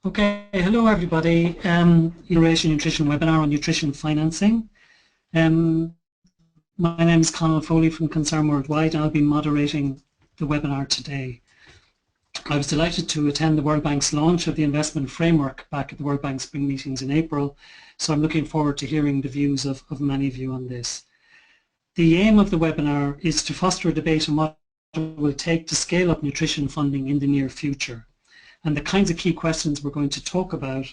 Okay, hello everybody. Generation Nutrition webinar on nutrition financing. My name is Conal Foley from Concern Worldwide, and I'll be moderating the webinar today. I was delighted to attend the World Bank's launch of the investment framework back at the World Bank Spring meetings in April, so I'm looking forward to hearing the views of many of you on this. The aim of the webinar is to foster a debate on what it will take to scale up nutrition funding in the near future. And the kinds of key questions we're going to talk about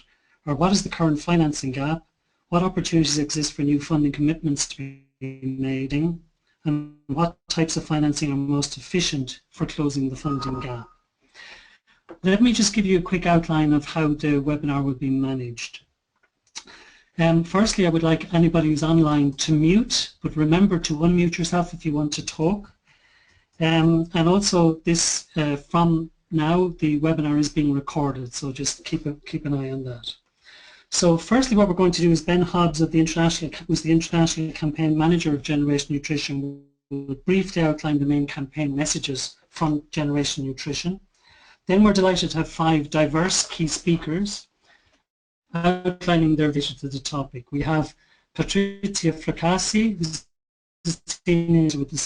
are: what is the current financing gap? What opportunities exist for new funding commitments to be made? And what types of financing are most efficient for closing the funding gap? Let me just give you a quick outline of how the webinar will be managed. Firstly, I would like anybody who's online to mute, but remember to unmute yourself if you want to talk. And also this from now, the webinar is being recorded, so just keep an eye on that. So firstly, what we're going to do is Ben Hobbs, who's the International Campaign Manager of Generation Nutrition, will briefly outline the main campaign messages from Generation Nutrition. Then we're delighted to have 5 diverse key speakers outlining their vision to the topic. We have Patrizia Fracassi, who's senior with the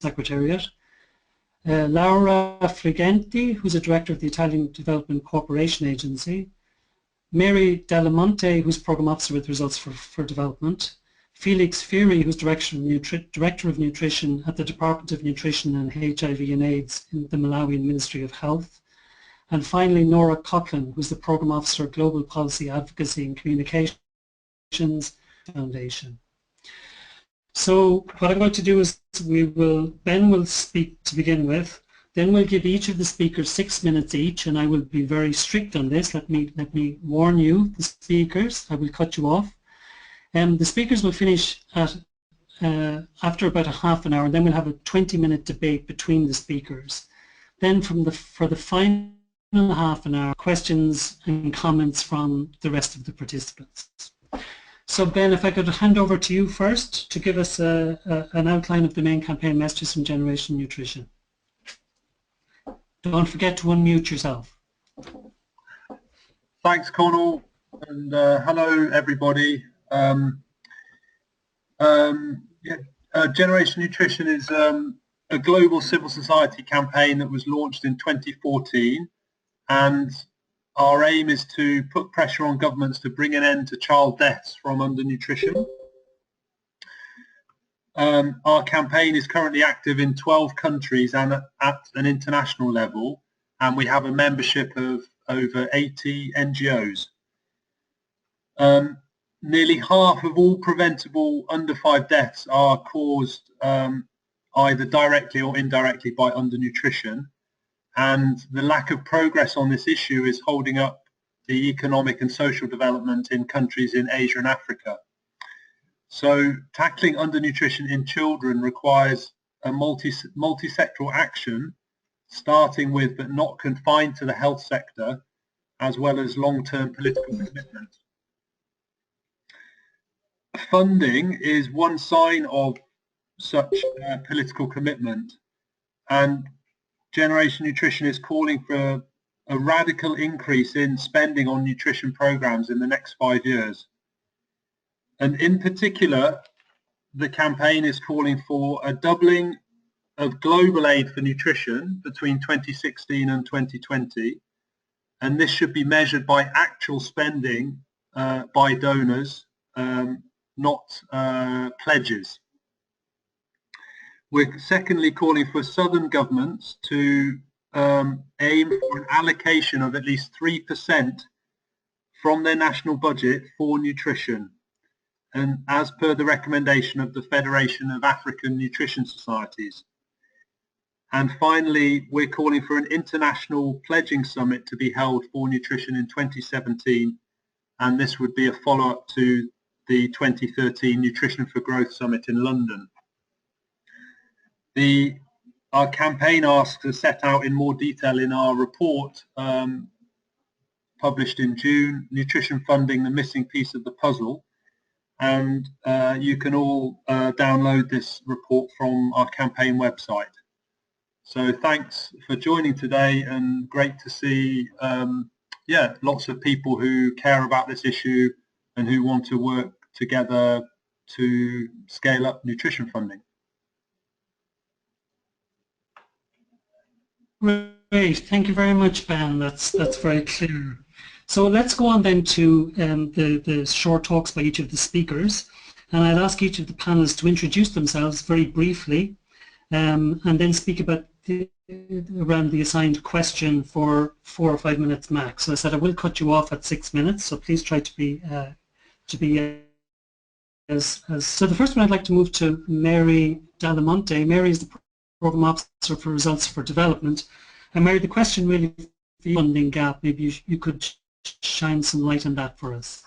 Secretariat. Nora Frigenti, who's a director of the Italian Development Cooperation Agency. Mary Delamonte, who's program officer with Results for Development. Felix Phiri, who's director of nutrition at the Department of Nutrition and HIV and AIDS in the Malawian Ministry of Health. And finally, Nora Coghlan, who's the program officer, Global Policy Advocacy and Communications Foundation. So what I'm going to do is Ben will speak to begin with, then we'll give each of the speakers 6 minutes each, and I will be very strict on this. Let me warn you, the speakers, I will cut you off. The speakers will finish at after about a half an hour, and then we'll have a 20-minute debate between the speakers. Then for the final half an hour, questions and comments from the rest of the participants. So Ben, if I could hand over to you first to give us an outline of the main campaign messages from Generation Nutrition. Don't forget to unmute yourself. Thanks, Conal, and hello everybody. Generation Nutrition is a global civil society campaign that was launched in 2014, and our aim is to put pressure on governments to bring an end to child deaths from undernutrition. Our campaign is currently active in 12 countries and at an international level, and we have a membership of over 80 NGOs. Nearly half of all preventable under 5 deaths are caused either directly or indirectly by undernutrition. And the lack of progress on this issue is holding up the economic and social development in countries in Asia and Africa. So tackling undernutrition in children requires a multisectoral action, starting with but not confined to the health sector, as well as long-term political commitment. Funding is one sign of such political commitment, and Generation Nutrition is calling for a radical increase in spending on nutrition programs in the next 5 years. And in particular, the campaign is calling for a doubling of global aid for nutrition between 2016 and 2020. And this should be measured by actual spending by donors, not pledges. We're secondly calling for southern governments to aim for an allocation of at least 3% from their national budget for nutrition, and as per the recommendation of the Federation of African Nutrition Societies. And finally, we're calling for an international pledging summit to be held for nutrition in 2017, and this would be a follow-up to the 2013 Nutrition for Growth Summit in London. Our campaign asks are set out in more detail in our report published in June, Nutrition Funding, the Missing Piece of the Puzzle. And you can all download this report from our campaign website. So thanks for joining today, and great to see yeah, lots of people who care about this issue and who want to work together to scale up nutrition funding. Great, thank you very much, Ben. That's very clear. So let's go on then to the short talks by each of the speakers, and I'd ask each of the panelists to introduce themselves very briefly, and then speak about around the assigned question for 4 or 5 minutes max. So I said I will cut you off at 6 minutes, so please try to be so the first one I'd like to move to Mary Delamonte. Mary is the Program Officer for Results for Development. And Mary, the question really for the funding gap, maybe you could shine some light on that for us.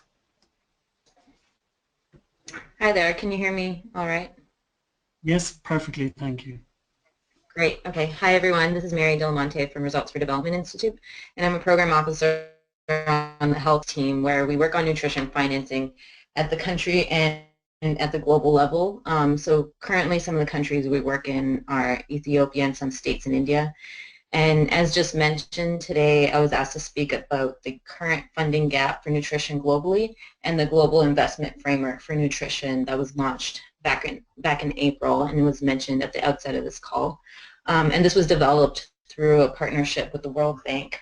Hi there, can you hear me all right? Yes, perfectly, thank you. Great, okay. Hi everyone, this is Mary Delamonte from Results for Development Institute, and I'm a Program Officer on the health team where we work on nutrition financing at the country and at the global level. So currently some of the countries we work in are Ethiopia and some states in India. And as just mentioned today, I was asked to speak about the current funding gap for nutrition globally and the global investment framework for nutrition that was launched back in April and was mentioned at the outset of this call. And this was developed through a partnership with the World Bank,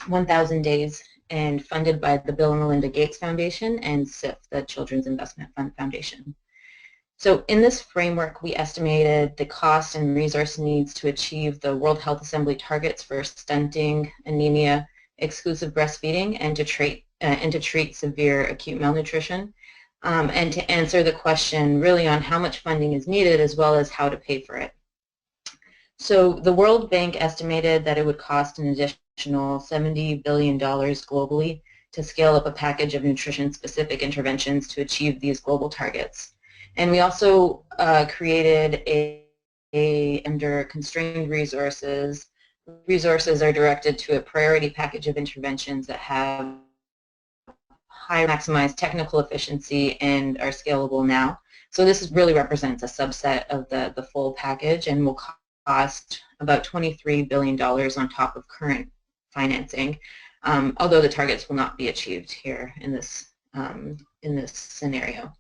1,000 Days, and funded by the Bill and Melinda Gates Foundation and SIF, the Children's Investment Fund Foundation. So in this framework, we estimated the cost and resource needs to achieve the World Health Assembly targets for stunting, anemia, exclusive breastfeeding, and to treat severe acute malnutrition, and to answer the question really on how much funding is needed as well as how to pay for it. So the World Bank estimated that it would cost an additional $70 billion globally to scale up a package of nutrition-specific interventions to achieve these global targets. And we also created under constrained resources. Resources are directed to a priority package of interventions that have high maximized technical efficiency and are scalable now. So this really represents a subset of the full package and will cost about $23 billion on top of current financing, although the targets will not be achieved here in this scenario.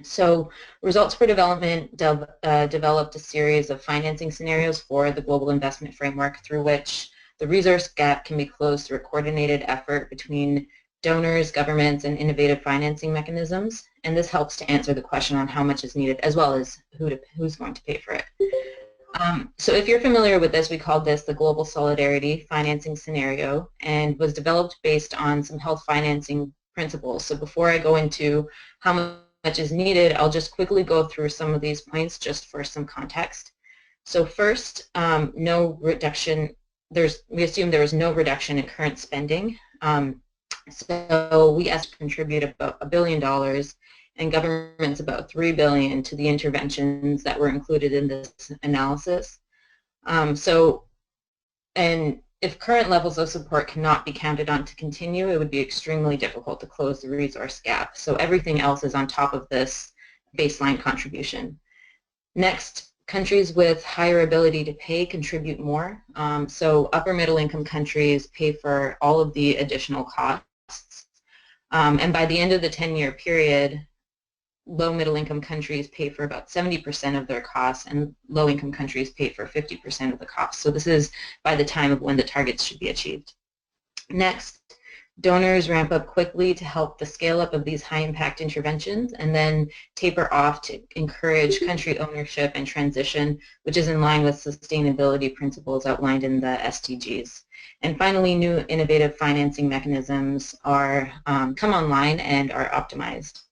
So Results for Development developed a series of financing scenarios for the Global Investment Framework through which the resource gap can be closed through a coordinated effort between donors, governments, and innovative financing mechanisms. And this helps to answer the question on how much is needed as well as who's going to pay for it. So if you're familiar with this, we called this the Global Solidarity Financing Scenario and was developed based on some health financing principles. So before I go into how much is needed, I'll just quickly go through some of these points just for some context. So first, no reduction. We assume there is no reduction in current spending. So we estimate to contribute about $1 billion and governments about $3 billion to the interventions that were included in this analysis. And if current levels of support cannot be counted on to continue, it would be extremely difficult to close the resource gap. So everything else is on top of this baseline contribution. Next, countries with higher ability to pay contribute more. So upper middle income countries pay for all of the additional costs. And by the end of the 10-year period, low middle income countries pay for about 70% of their costs and low income countries pay for 50% of the costs. So this is by the time of when the targets should be achieved. Next, donors ramp up quickly to help the scale up of these high impact interventions and then taper off to encourage country ownership and transition, which is in line with sustainability principles outlined in the SDGs. And finally, new innovative financing mechanisms are come online and are optimized.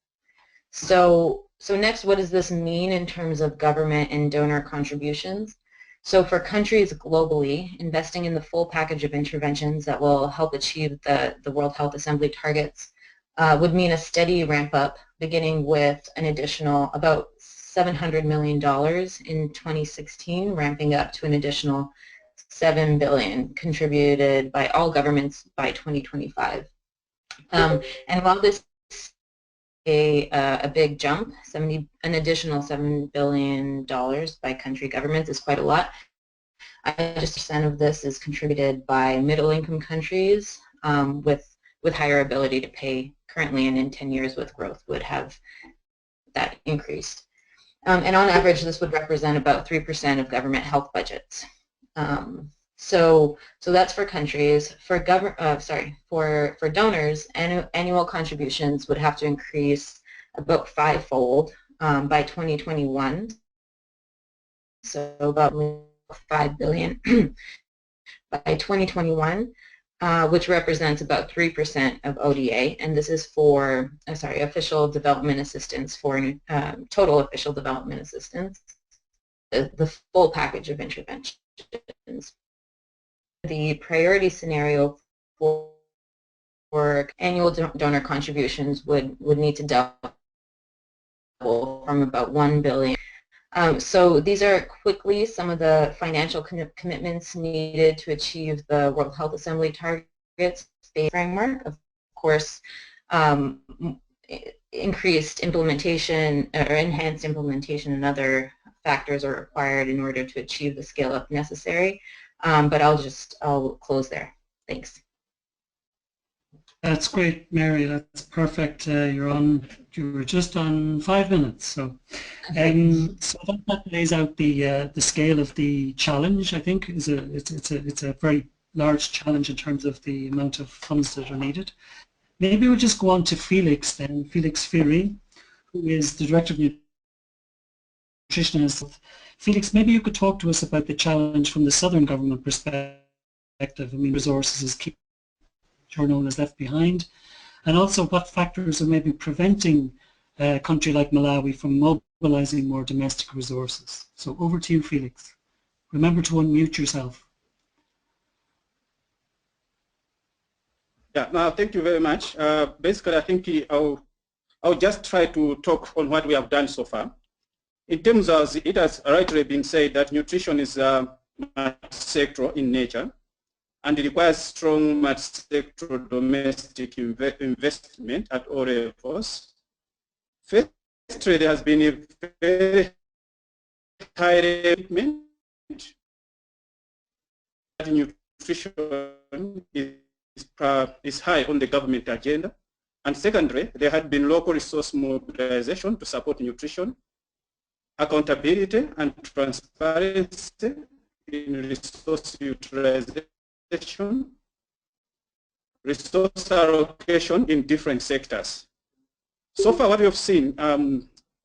So next, what does this mean in terms of government and donor contributions? So for countries globally, investing in the full package of interventions that will help achieve the World Health Assembly targets would mean a steady ramp up, beginning with an additional about $700 million in 2016, ramping up to an additional $7 billion contributed by all governments by 2025. And while this a big jump, an additional $7 billion by country governments is quite a lot. Just % of this is contributed by middle income countries, with higher ability to pay currently, and in 10 years with growth would have that increased. And on average, this would represent about 3% of government health budgets. So that's for countries. For for donors, annual contributions would have to increase about 5-fold by 2021. So about 5 billion by 2021, which represents about 3% of ODA, and this is for official development assistance, for total official development assistance, the full package of interventions. The priority scenario for annual donor contributions would need to double from about 1 billion. So these are quickly some of the financial commitments needed to achieve the World Health Assembly targets framework. Of course, increased implementation or enhanced implementation and other factors are required in order to achieve the scale up necessary. But I'll close there. Thanks. That's great, Mary. That's perfect. You were just on 5 minutes. So, so that lays out the scale of the challenge. I think it's a very large challenge in terms of the amount of funds that are needed. Maybe we'll just go on to Felix then. Felix Phiri, who is the Director of Nutrition and Health. Felix, maybe you could talk to us about the challenge from the Southern government perspective. I mean, resources is key, known as left behind, and also what factors are maybe preventing a country like Malawi from mobilizing more domestic resources. So over to you, Felix. Remember to unmute yourself. Yeah, no, thank you very much. Basically, I think I'll just try to talk on what we have done so far. In terms of, it has rightly been said that nutrition is multisectoral in nature, and it requires strong multisectoral domestic investment at all levels. Firstly, there has been a very high commitment that nutrition is high on the government agenda. And secondly, there had been local resource mobilization to support nutrition, accountability and transparency in resource utilization, resource allocation in different sectors. So far what we have seen,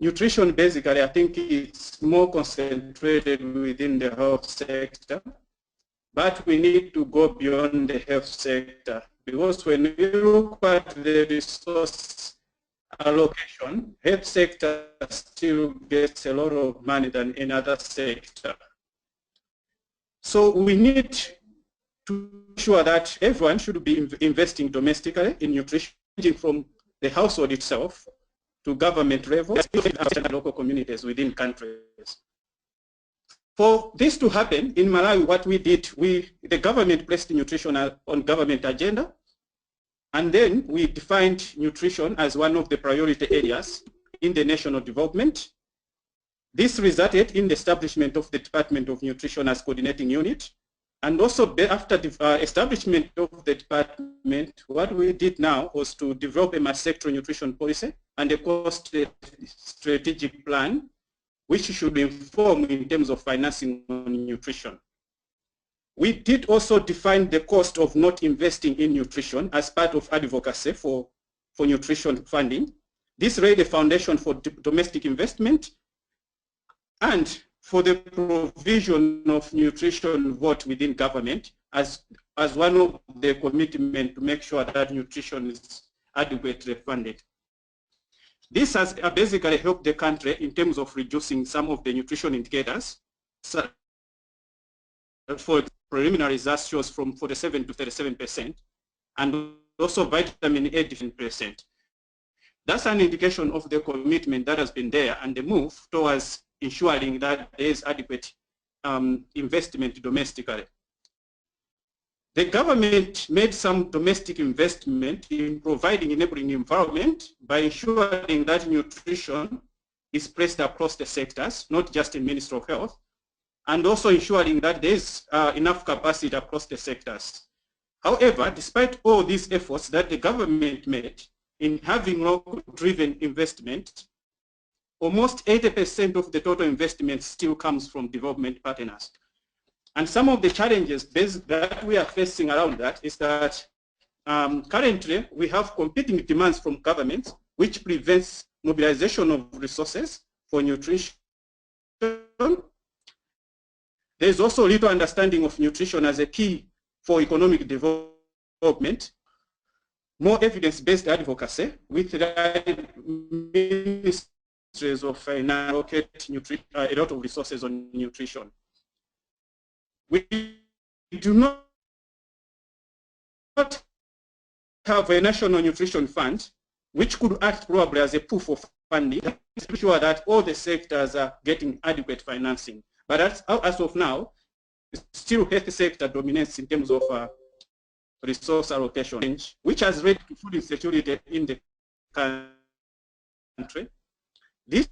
nutrition basically I think it's more concentrated within the health sector, but we need to go beyond the health sector, because when we look at the resource allocation, health sector still gets a lot of money than any other sector. So we need to ensure that everyone should be investing domestically in nutrition, from the household itself to government level and local communities within countries. For this to happen in Malawi, what we did, the government placed nutrition on government agenda, and then we defined nutrition as one of the priority areas in the national development. This resulted in the establishment of the Department of Nutrition as coordinating unit. And also after the establishment of the department, what we did now was to develop a multisectoral nutrition policy and a cost strategic plan, which should inform in terms of financing on nutrition. We did also define the cost of not investing in nutrition as part of advocacy for nutrition funding. This laid a foundation for domestic investment and for the provision of nutrition vote within government as one of the commitment to make sure that nutrition is adequately funded. This has basically helped the country in terms of reducing some of the nutrition indicators. So for preliminary results shows from 47 to 37%, and also vitamin A 10%. That's an indication of the commitment that has been there and the move towards ensuring that there is adequate investment domestically. The government made some domestic investment in providing enabling environment by ensuring that nutrition is placed across the sectors, not just in Ministry of Health, and also ensuring that there is enough capacity across the sectors. However, despite all these efforts that the government made in having local-driven investment, almost 80% of the total investment still comes from development partners. And some of the challenges that we are facing around that is that currently we have competing demands from governments, which prevents mobilization of resources for nutrition. There is also little understanding of nutrition as a key for economic development. More evidence-based advocacy with the ministries of finance allocate a lot of resources on nutrition. We do not have a national nutrition fund, which could act probably as a pool for funding to be sure that all the sectors are getting adequate financing. But as of now, still health sector dominates in terms of resource allocation, which has led to food insecurity in the country. This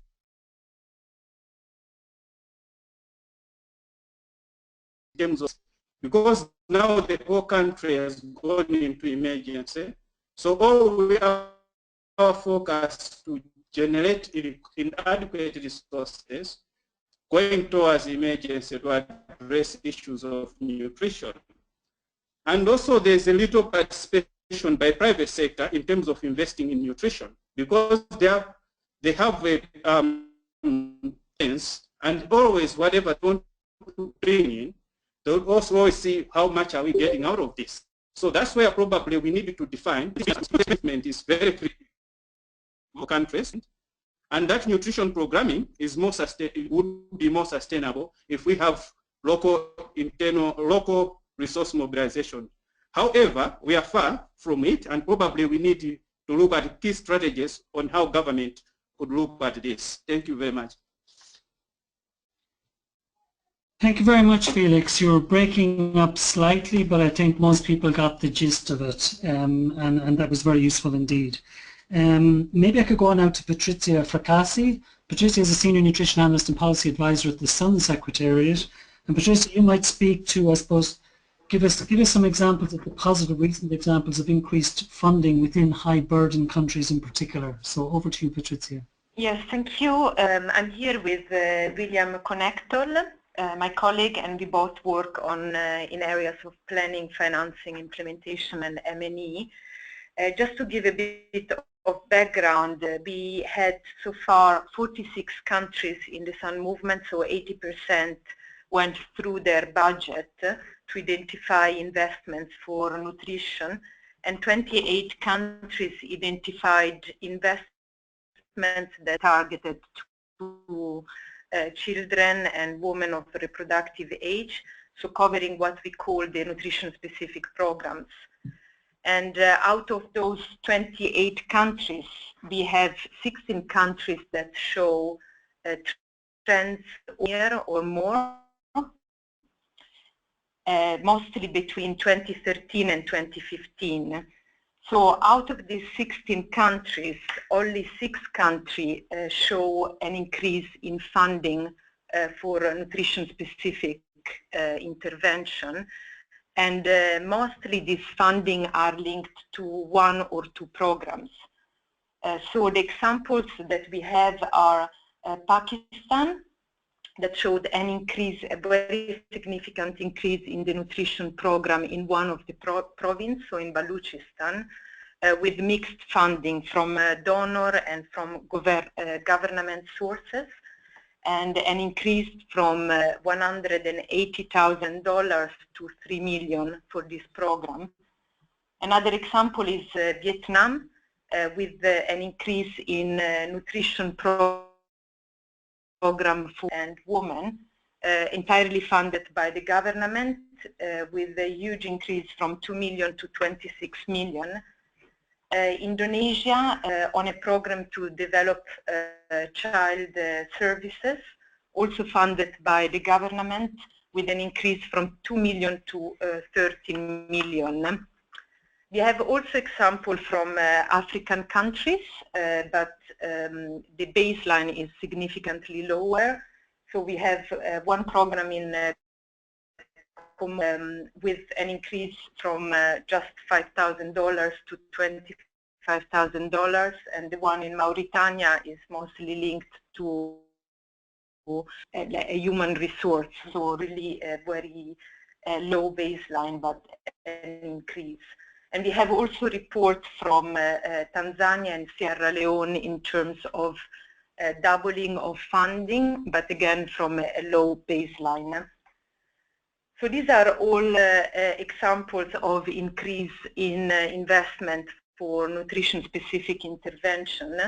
in terms of, because now the whole country has gone into emergency, so all we are focused to generate inadequate resources going towards emergency to address issues of nutrition. And also there's a little participation by private sector in terms of investing in nutrition, because they have a sense, and always whatever they want to bring in, they'll also always see how much are we getting out of this. So that's where probably we need to define this investment is very critical for countries, and that nutrition programming is more would be more sustainable if we have local resource mobilization. However, we are far from it, and probably we need to look at key strategies on how government could look at this. Thank you very much. Thank you very much, Felix. You're breaking up slightly, but I think most people got the gist of it, and that was very useful indeed. Maybe I could go on now to Patrizia Fracassi. Patrizia is a Senior Nutrition Analyst and Policy Advisor at the Sun Secretariat. And Patrizia, you might speak to, I suppose, give us some examples of the positive recent examples of increased funding within high-burden countries in particular. So over to you, Patrizia. Yes, thank you. I'm here with William Connectol, my colleague, and we both work on in areas of planning, financing, implementation, and M&E. Just to give a bit of background, we had so far 46 countries in the Sun movement, so 80% went through their budget to identify investments for nutrition, and 28 countries identified investments that targeted to children and women of reproductive age, so covering what we call the nutrition-specific programs. And out of those 28 countries, we have 16 countries that show trends year or more, mostly between 2013 and 2015. So out of these 16 countries, only 6 countries show an increase in funding for nutrition-specific intervention. And mostly these funding are linked to 1 or 2 programs. So the examples that we have are Pakistan, that showed an increase, a very significant increase in the nutrition program in one of the provinces, so in Balochistan, with mixed funding from donor and from government sources, and an increase from $180,000 to $3 million for this program. Another example is Vietnam, with an increase in nutrition program for and women, entirely funded by the government, with a huge increase from 2 million to 26 million. Indonesia, on a program to develop child services, also funded by the government, with an increase from 2 million to 13 million. We have also examples from African countries, but the baseline is significantly lower. So we have one program in with an increase from just $5,000 to $25,000, and the one in Mauritania is mostly linked to a human resource, so really a very low baseline, but an increase. And we have also reports from Tanzania and Sierra Leone in terms of doubling of funding, but again from a low baseline. So these are all examples of increase in investment for nutrition-specific intervention.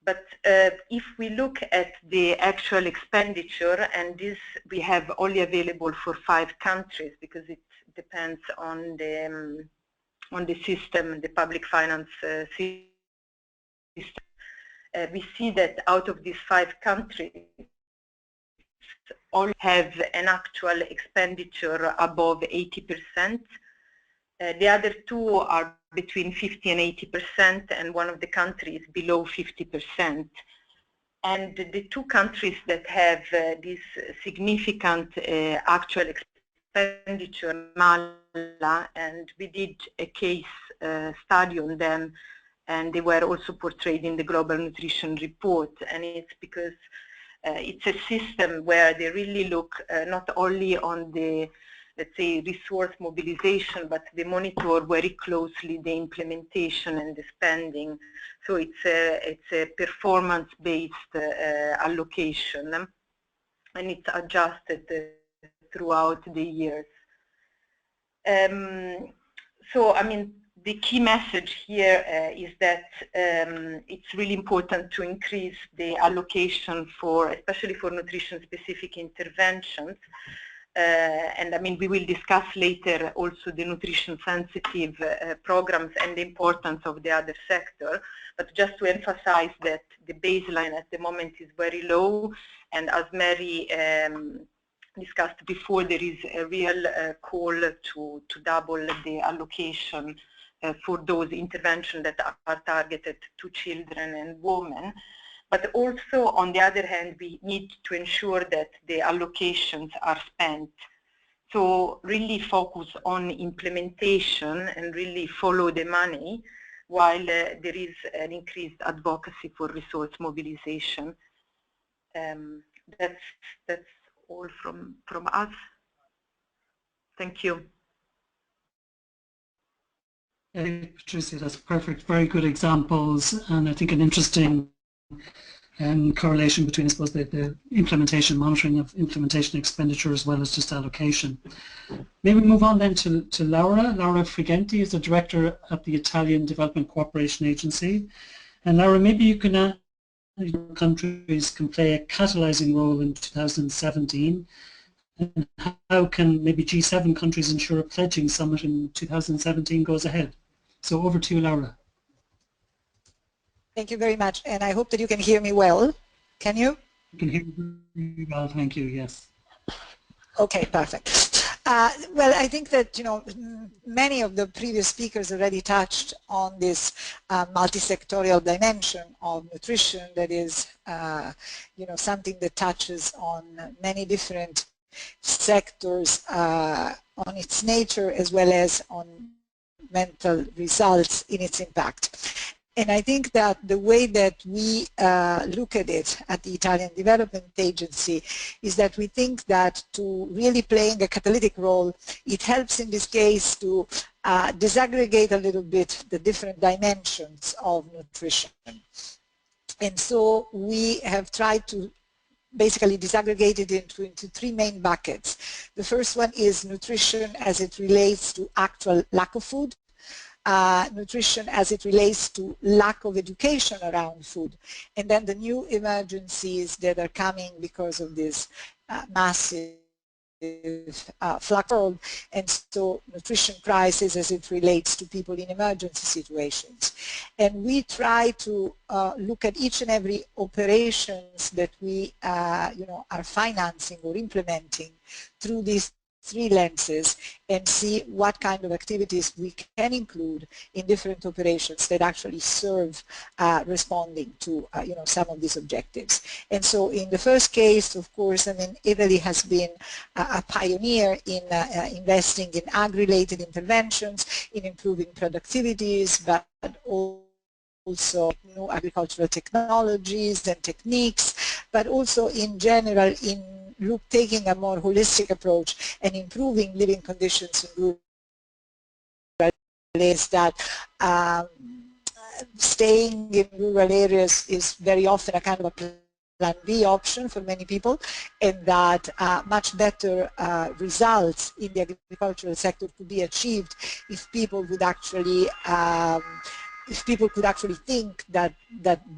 But if we look at the actual expenditure, and this we have only available for 5 countries because it depends on the system, the public finance system, we see that out of these 5 countries, all have an actual expenditure above 80%. The other 2 are between 50 and 80%, and one of the countries below 50%. And the 2 countries that have this significant actual expenditure, Mala, and we did a case study on them, and they were also portrayed in the Global Nutrition Report. And it's because it's a system where they really look not only on the, let's say, resource mobilization, but they monitor very closely the implementation and the spending. So it's a performance-based allocation, and it's adjusted throughout the years. So, I mean, the key message here is that it's really important to increase the allocation for, especially for nutrition-specific interventions. And I mean, we will discuss later also the nutrition-sensitive programs and the importance of the other sector. But just to emphasize that the baseline at the moment is very low, and as Mary discussed before, there is a real call to double the allocation for those interventions that are targeted to children and women. But also, on the other hand, we need to ensure that the allocations are spent. So really focus on implementation and really follow the money, while there is an increased advocacy for resource mobilization. That's all from us. Thank you. Patrizia, that's perfect. Very good examples, and I think an interesting correlation between, I suppose, the implementation, monitoring of implementation expenditure as well as just allocation. Maybe move on then to Laura. Laura Frigenti is the director at the Italian Development Cooperation Agency. And Laura, maybe you can countries can play a catalyzing role in 2017. And how can maybe G7 countries ensure a pledging summit in 2017 goes ahead? So over to you, Laura. Thank you very much, and I hope that you can hear me well. Can you? I can hear you very well, thank you, yes. Okay, perfect. Well, I think that, you know, many of the previous speakers already touched on this multisectorial dimension of nutrition that is, you know, something that touches on many different sectors on its nature as well as on mental results in its impact. And I think that the way that we look at it at the Italian Development Agency is that we think that to really playing a catalytic role, it helps in this case to disaggregate a little bit the different dimensions of nutrition. And so we have tried to basically disaggregate it into 3 main buckets. The first one is nutrition as it relates to actual lack of food, nutrition as it relates to lack of education around food, and then the new emergencies that are coming because of this massive flood world, and so nutrition crisis as it relates to people in emergency situations. And we try to look at each and every operations that we you know, are financing or implementing through these three lenses and see what kind of activities we can include in different operations that actually serve responding to some of these objectives. And so in the first case, of course, I mean, Italy has been a pioneer in investing in ag-related interventions, in improving productivities, but also new agricultural technologies and techniques, but also in general in taking a more holistic approach and improving living conditions in rural areas. That staying in rural areas is very often a kind of a plan B option for many people, and that much better results in the agricultural sector could be achieved if people would actually could actually think that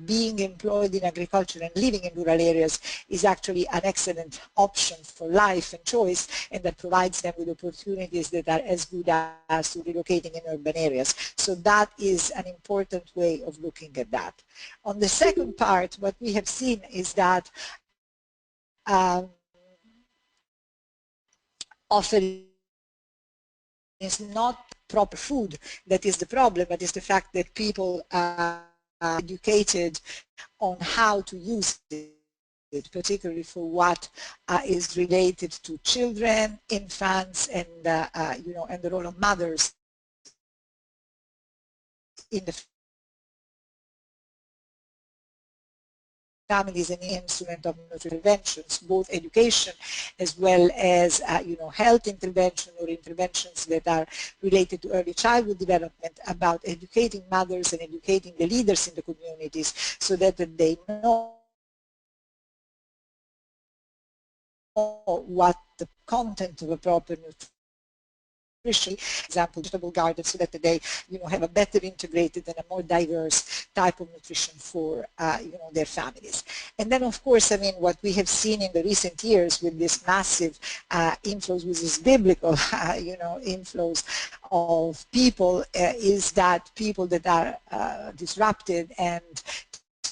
being employed in agriculture and living in rural areas is actually an excellent option for life and choice, and that provides them with opportunities that are as good as to relocating in urban areas. So that is an important way of looking at that. On the second part, what we have seen is that often it's not proper food that is the problem, but it's the fact that people are educated on how to use it, particularly for what is related to children, infants, and and the role of mothers in the families and instrument of interventions, both education as well as health intervention or interventions that are related to early childhood development, about educating mothers and educating the leaders in the communities so that they know what the content of a proper nutrition, example, vegetable garden, so that they have a better integrated and a more diverse type of nutrition for their families. And then, of course, I mean, what we have seen in the recent years with this massive inflows, with this biblical inflows of people, is that people that are disrupted and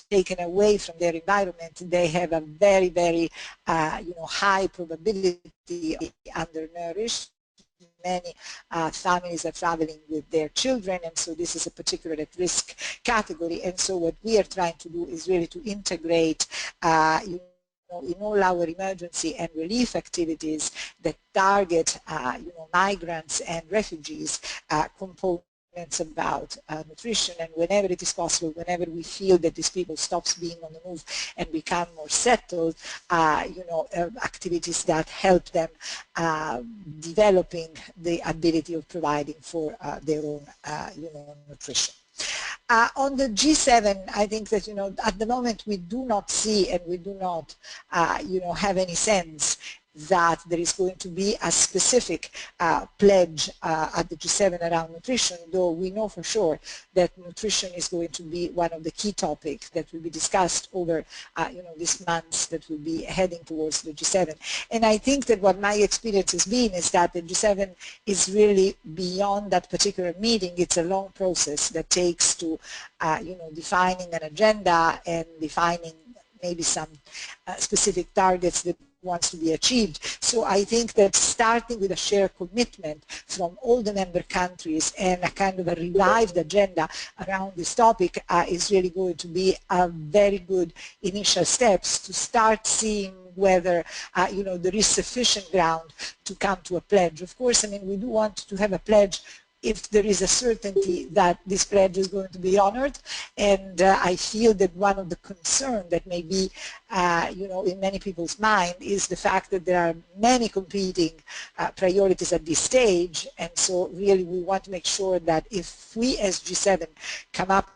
taken away from their environment, they have a very, very high probability of undernourished. Many families are traveling with their children, and so this is a particular at-risk category. And so what we are trying to do is really to integrate in all our emergency and relief activities that target migrants and refugees components about nutrition, and whenever it is possible, whenever we feel that these people stops being on the move and become more settled, activities that help them developing the ability of providing for their own nutrition. On the G7, I think that at the moment we do not see and we do not have any sense that there is going to be a specific pledge at the G7 around nutrition, though we know for sure that nutrition is going to be one of the key topics that will be discussed over these months that will be heading towards the G7. And I think that what my experience has been is that the G7 is really beyond that particular meeting. It's a long process that takes to defining an agenda and defining maybe some specific targets that wants to be achieved. So I think that starting with a shared commitment from all the member countries and a kind of a revived agenda around this topic is really going to be a very good initial steps to start seeing whether there is sufficient ground to come to a pledge. Of course, I mean, we do want to have a pledge if there is a certainty that this pledge is going to be honored. And I feel that one of the concerns that may be, in many people's mind is the fact that there are many competing priorities at this stage. And so really we want to make sure that if we as G7 come up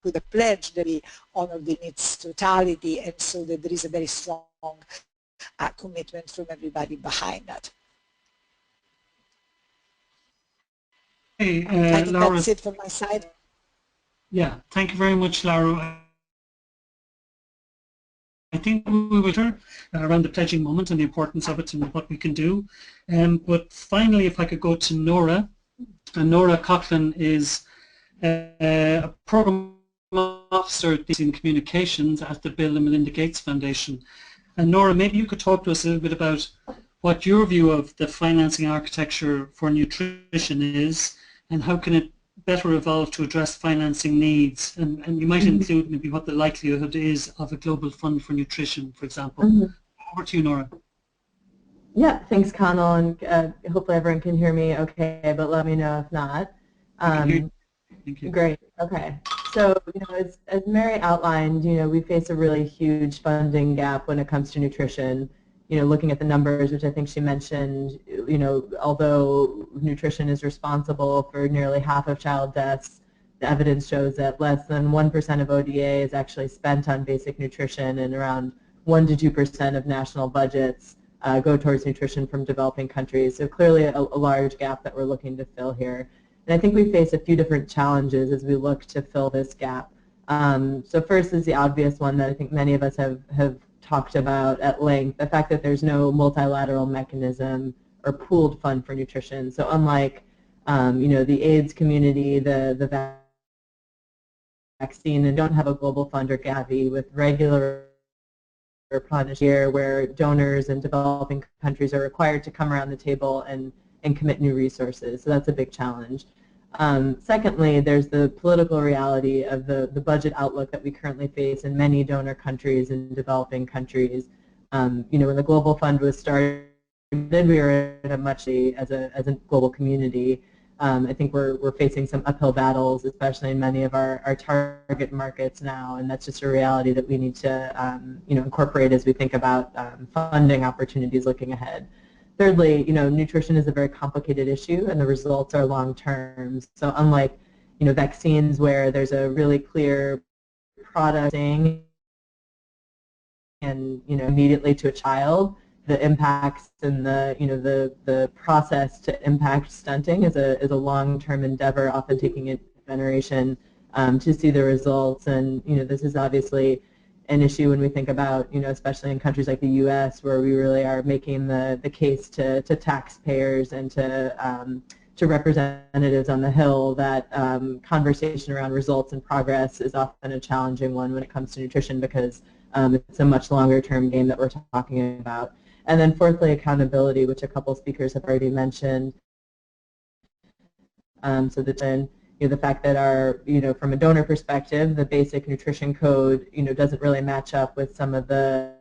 with a pledge that we honor in its totality, and so that there is a very strong commitment from everybody behind that. Hey, I think Laura, that's it from my side. Yeah, thank you very much, Laura. I think we will turn around the pledging moment and the importance of it and what we can do. But finally, if I could go to Nora. And Nora Coghlan is a program officer in communications at the Bill and Melinda Gates Foundation. And Nora, maybe you could talk to us a little bit about what your view of the financing architecture for nutrition is, and how can it better evolve to address financing needs? And you might include maybe what the likelihood is of a global fund for nutrition, for example. Over to you, Nora. Yeah, thanks, Connell, and hopefully everyone can hear me okay, but let me know if not. Thank you. Great. Okay. So, as Mary outlined, we face a really huge funding gap when it comes to nutrition. Looking at the numbers, which I think she mentioned, although nutrition is responsible for nearly half of child deaths, the evidence shows that less than 1% of ODA is actually spent on basic nutrition, and around 1 to 2% of national budgets go towards nutrition from developing countries. So clearly a large gap that we're looking to fill here. And I think we face a few different challenges as we look to fill this gap. So first is the obvious one that I think many of us have talked about at length, the fact that there's no multilateral mechanism or pooled fund for nutrition. So unlike the AIDS community, the vaccine, and don't have a global fund or Gavi with regular replenished year where donors in developing countries are required to come around the table and commit new resources. So that's a big challenge. Secondly, there's the political reality of the budget outlook that we currently face in many donor countries and developing countries. When the Global Fund was started, we were in a much as a global community. I think we're facing some uphill battles, especially in many of our target markets now, and that's just a reality that we need to incorporate as we think about funding opportunities looking ahead. Thirdly, nutrition is a very complicated issue, and the results are long-term. So unlike, vaccines where there's a really clear product and, immediately to a child, the impacts and the process to impact stunting is a long-term endeavor, often taking a generation to see the results. And this is obviously an issue when we think about, especially in countries like the U.S., where we really are making the case to taxpayers and to representatives on the Hill that conversation around results and progress is often a challenging one when it comes to nutrition, because it's a much longer term game that we're talking about. And then fourthly, accountability, which a couple speakers have already mentioned. So the fact that our, from a donor perspective, the basic nutrition code, doesn't really match up with some of the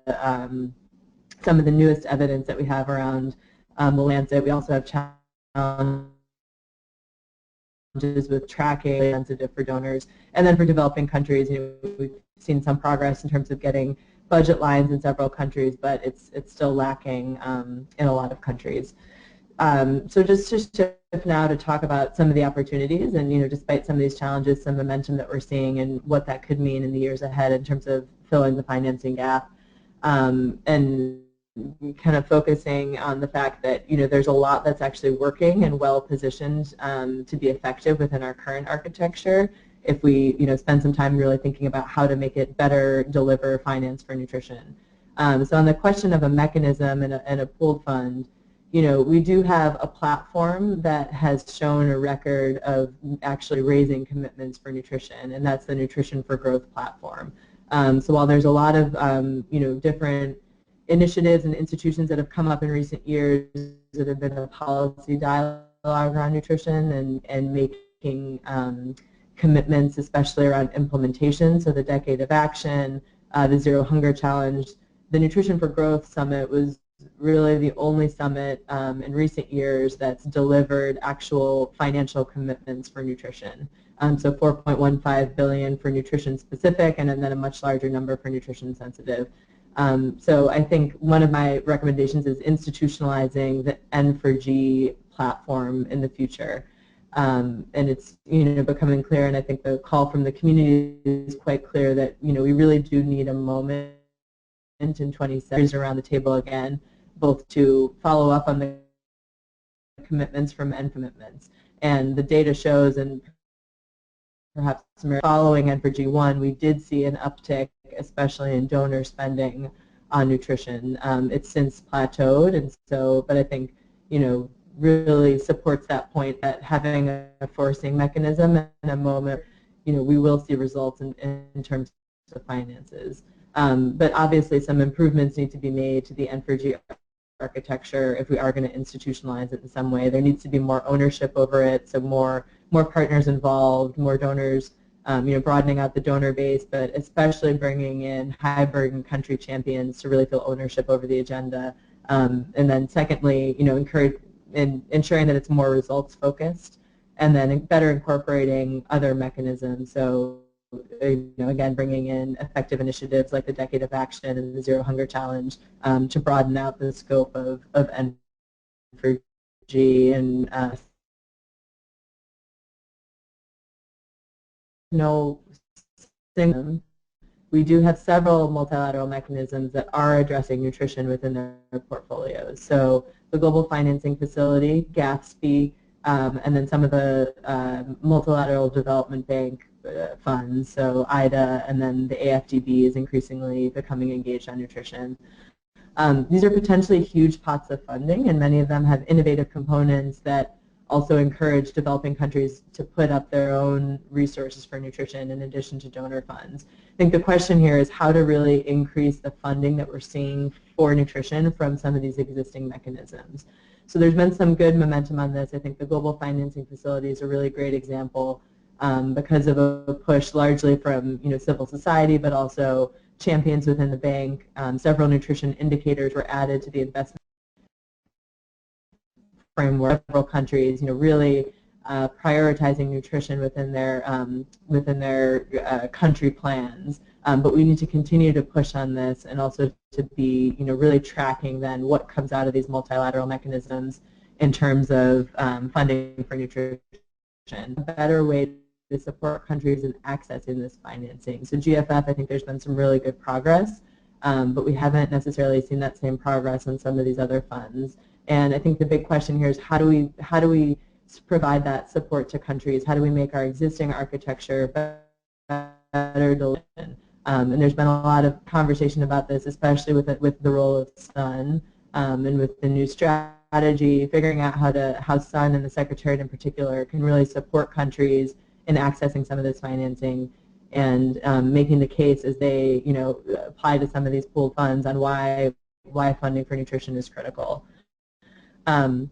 newest evidence that we have around the Lancet. We also have challenges with tracking sensitive for donors. And then for developing countries, we've seen some progress in terms of getting budget lines in several countries, but it's still lacking in a lot of countries. So just to shift now to talk about some of the opportunities, and despite some of these challenges, some momentum that we're seeing and what that could mean in the years ahead in terms of filling the financing gap, and kind of focusing on the fact that there's a lot that's actually working and well positioned to be effective within our current architecture, if we spend some time really thinking about how to make it better deliver finance for nutrition. So on the question of a mechanism and a pooled fund, we do have a platform that has shown a record of actually raising commitments for nutrition, and that's the Nutrition for Growth platform. So while there's a lot of different initiatives and institutions that have come up in recent years that have been a policy dialogue around nutrition and making commitments, especially around implementation, so the Decade of Action, the Zero Hunger Challenge, the Nutrition for Growth Summit was really the only summit in recent years that's delivered actual financial commitments for nutrition. So $4.15 billion for nutrition specific, and then a much larger number for nutrition sensitive. So I think one of my recommendations is institutionalizing the N4G platform in the future. And it's becoming clear, and I think the call from the community is quite clear that we really do need a moment in 2027 around the table again, both to follow up on the commitments from end commitments. And the data shows, and perhaps following N4G1, we did see an uptick, especially in donor spending on nutrition. It's since plateaued, and so, but I think really supports that point that having a forcing mechanism in a moment, we will see results in terms of finances. But obviously some improvements need to be made to the N4G architecture if we are going to institutionalize it in some way. There needs to be more ownership over it, so more partners involved, more donors, broadening out the donor base, but especially bringing in high-burden country champions to really feel ownership over the agenda. And then secondly, ensuring that it's more results-focused, and then better incorporating other mechanisms. So, again, bringing in effective initiatives like the Decade of Action and the Zero Hunger Challenge to broaden out the scope of N for G and we do have several multilateral mechanisms that are addressing nutrition within their portfolios. So the Global Financing Facility, GAFSP, and then some of the Multilateral Development Bank funds, so IDA, and then the AFDB is increasingly becoming engaged on nutrition. These are potentially huge pots of funding, and many of them have innovative components that also encourage developing countries to put up their own resources for nutrition in addition to donor funds. I think the question here is how to really increase the funding that we're seeing for nutrition from some of these existing mechanisms. So there's been some good momentum on this. I think the Global Financing Facility is a really great example because of a push largely from civil society, but also champions within the bank. Several nutrition indicators were added to the investment framework. Several countries, really prioritizing nutrition within their country plans. But we need to continue to push on this, and also to be really tracking then what comes out of these multilateral mechanisms in terms of funding for nutrition. A better way to support countries in accessing this financing. So GFF, I think there's been some really good progress, but we haven't necessarily seen that same progress on some of these other funds. And I think the big question here is how do we provide that support to countries? How do we make our existing architecture better delivered? And there's been a lot of conversation about this, especially with the role of SUN and with the new strategy, figuring out how SUN and the Secretariat in particular can really support countries in accessing some of this financing, and making the case as they apply to some of these pooled funds on why funding for nutrition is critical. And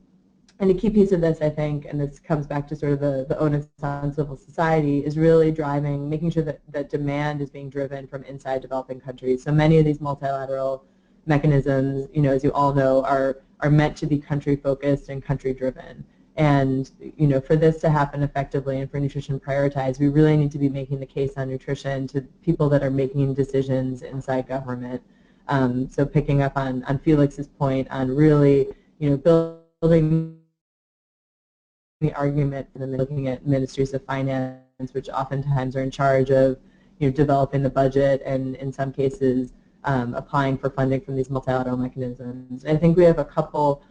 a key piece of this, I think, and this comes back to sort of the onus on civil society, is really making sure that demand is being driven from inside developing countries. So many of these multilateral mechanisms, as you all know, are meant to be country-focused and country-driven. And for this to happen effectively and for nutrition prioritized, we really need to be making the case on nutrition to people that are making decisions inside government. So picking up on Felix's point on really building the argument for them, looking at ministries of finance, which oftentimes are in charge of developing the budget and in some cases applying for funding from these multilateral mechanisms. I think we have a couple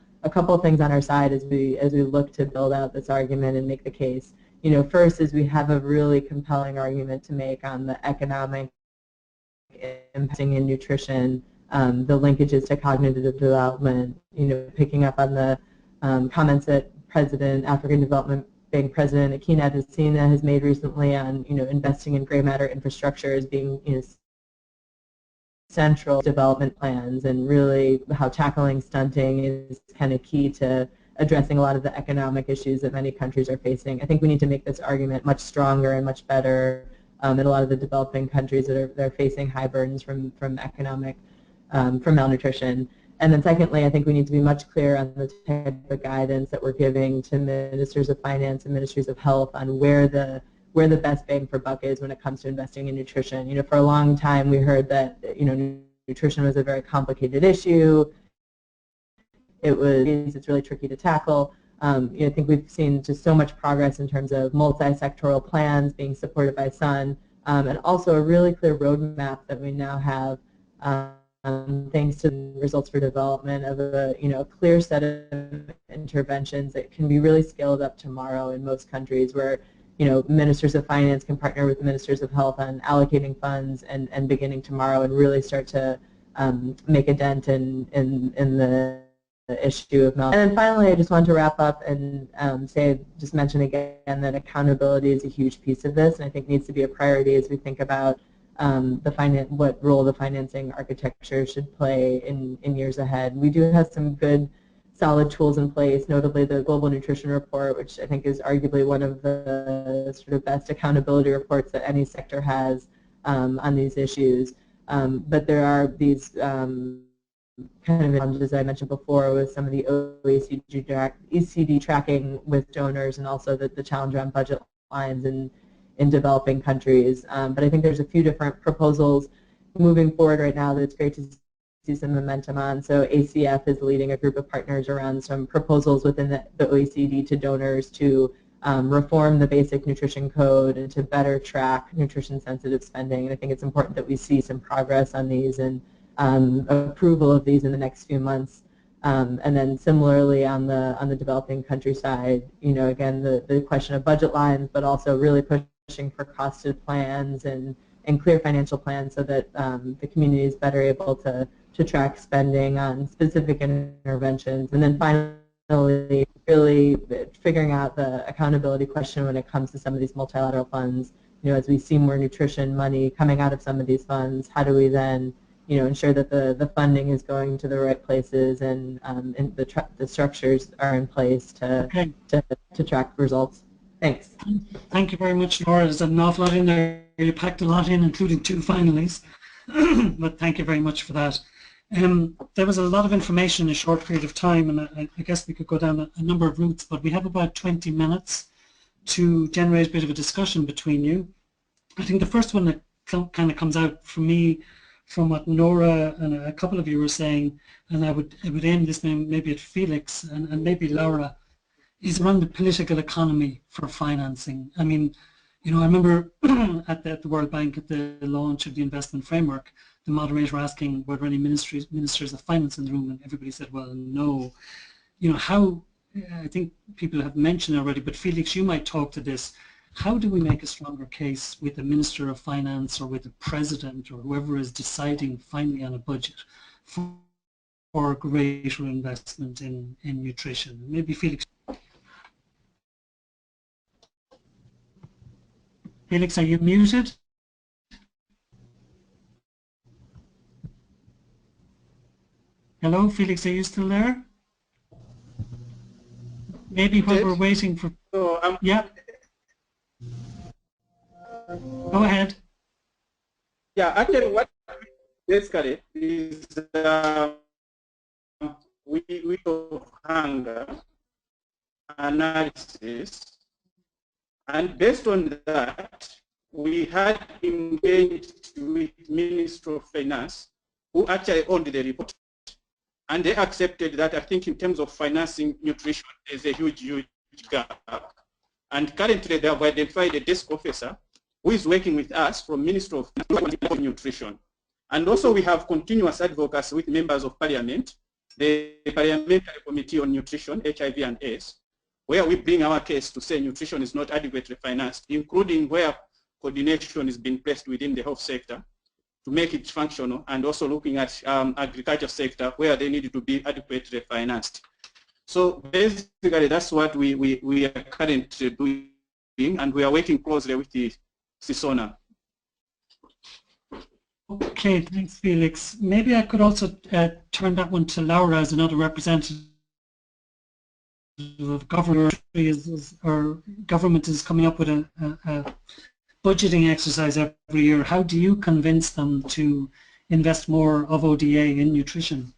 things on our side as we look to build out this argument and make the case. First is we have a really compelling argument to make on the economic impacting in nutrition, the linkages to cognitive development, picking up on the comments that African Development Bank President Akina Adesina has made recently on investing in gray matter infrastructure as being central development plans, and really how tackling stunting is kind of key to addressing a lot of the economic issues that many countries are facing. I think we need to make this argument much stronger and much better in a lot of the developing countries that are facing high burdens from malnutrition. And then secondly, I think we need to be much clearer on the type of guidance that we're giving to ministers of finance and ministries of health on where the best bang for buck is when it comes to investing in nutrition. For a long time we heard that nutrition was a very complicated issue. It's really tricky to tackle. I think we've seen just so much progress in terms of multisectoral plans being supported by SUN, and also a really clear roadmap that we now have, thanks to the results for development of a clear set of interventions that can be really scaled up tomorrow in most countries, where ministers of finance can partner with ministers of health on allocating funds and beginning tomorrow and really start to make a dent in the issue of malnutrition. And then finally, I just want to wrap up and mention again that accountability is a huge piece of this, and I think needs to be a priority as we think about what role the financing architecture should play in years ahead. We do have some good solid tools in place, notably the Global Nutrition Report, which I think is arguably one of the sort of best accountability reports that any sector has on these issues. But there are these kind of challenges I mentioned before with some of the OECD tracking with donors, and also the challenge around budget lines in developing countries. But I think there's a few different proposals moving forward right now that it's great to see some momentum on. So ACF is leading a group of partners around some proposals within the OECD to donors to reform the basic nutrition code and to better track nutrition-sensitive spending. And I think it's important that we see some progress on these and approval of these in the next few months. And then similarly on the developing country side, again, the question of budget lines, but also really pushing for costed plans and clear financial plans so that the community is better able to track spending on specific interventions. And then finally, really figuring out the accountability question when it comes to some of these multilateral funds. As we see more nutrition money coming out of some of these funds, how do we then ensure that the funding is going to the right places and the structures are in place to track results. Thanks. Thank you very much, Nora. There's an awful lot in there. You packed a lot in, including 2 finalies. But thank you very much for that. There was a lot of information in a short period of time, and I guess we could go down a number of routes, but we have about 20 minutes to generate a bit of a discussion between you. I think the first one that kind of comes out for me from what Nora and a couple of you were saying, and I would aim this maybe at Felix and maybe Laura, is around the political economy for financing. I mean, I remember at the World Bank at the launch of the investment framework, the moderator asking were there any ministers of finance in the room, and everybody said, well, no. How, I think people have mentioned already, but Felix, you might talk to this. How do we make a stronger case with the Minister of Finance or with the President or whoever is deciding finally on a budget for greater investment in nutrition? Maybe Felix. Felix, are you muted? Hello, Felix, are you still there? Maybe while we're waiting for... yeah. Go ahead. Yeah, actually what basically is we do hunger analysis, and based on that, we had engaged with Minister of Finance, who actually owned the report, and they accepted that. I think in terms of financing nutrition, there's a huge gap. And currently they have identified a desk officer who is working with us from Ministry of Nutrition. And also we have continuous advocacy with members of Parliament, the Parliamentary Committee on Nutrition, HIV and AIDS, where we bring our case to say nutrition is not adequately financed, including where coordination is being placed within the health sector to make it functional, and also looking at agriculture sector where they need to be adequately financed. So basically that's what we are currently doing, and we are working closely with the CISONA. Okay, thanks Felix. Maybe I could also turn that one to Laura as another representative of government. Our government is coming up with a budgeting exercise every year. How do you convince them to invest more of ODA in nutrition?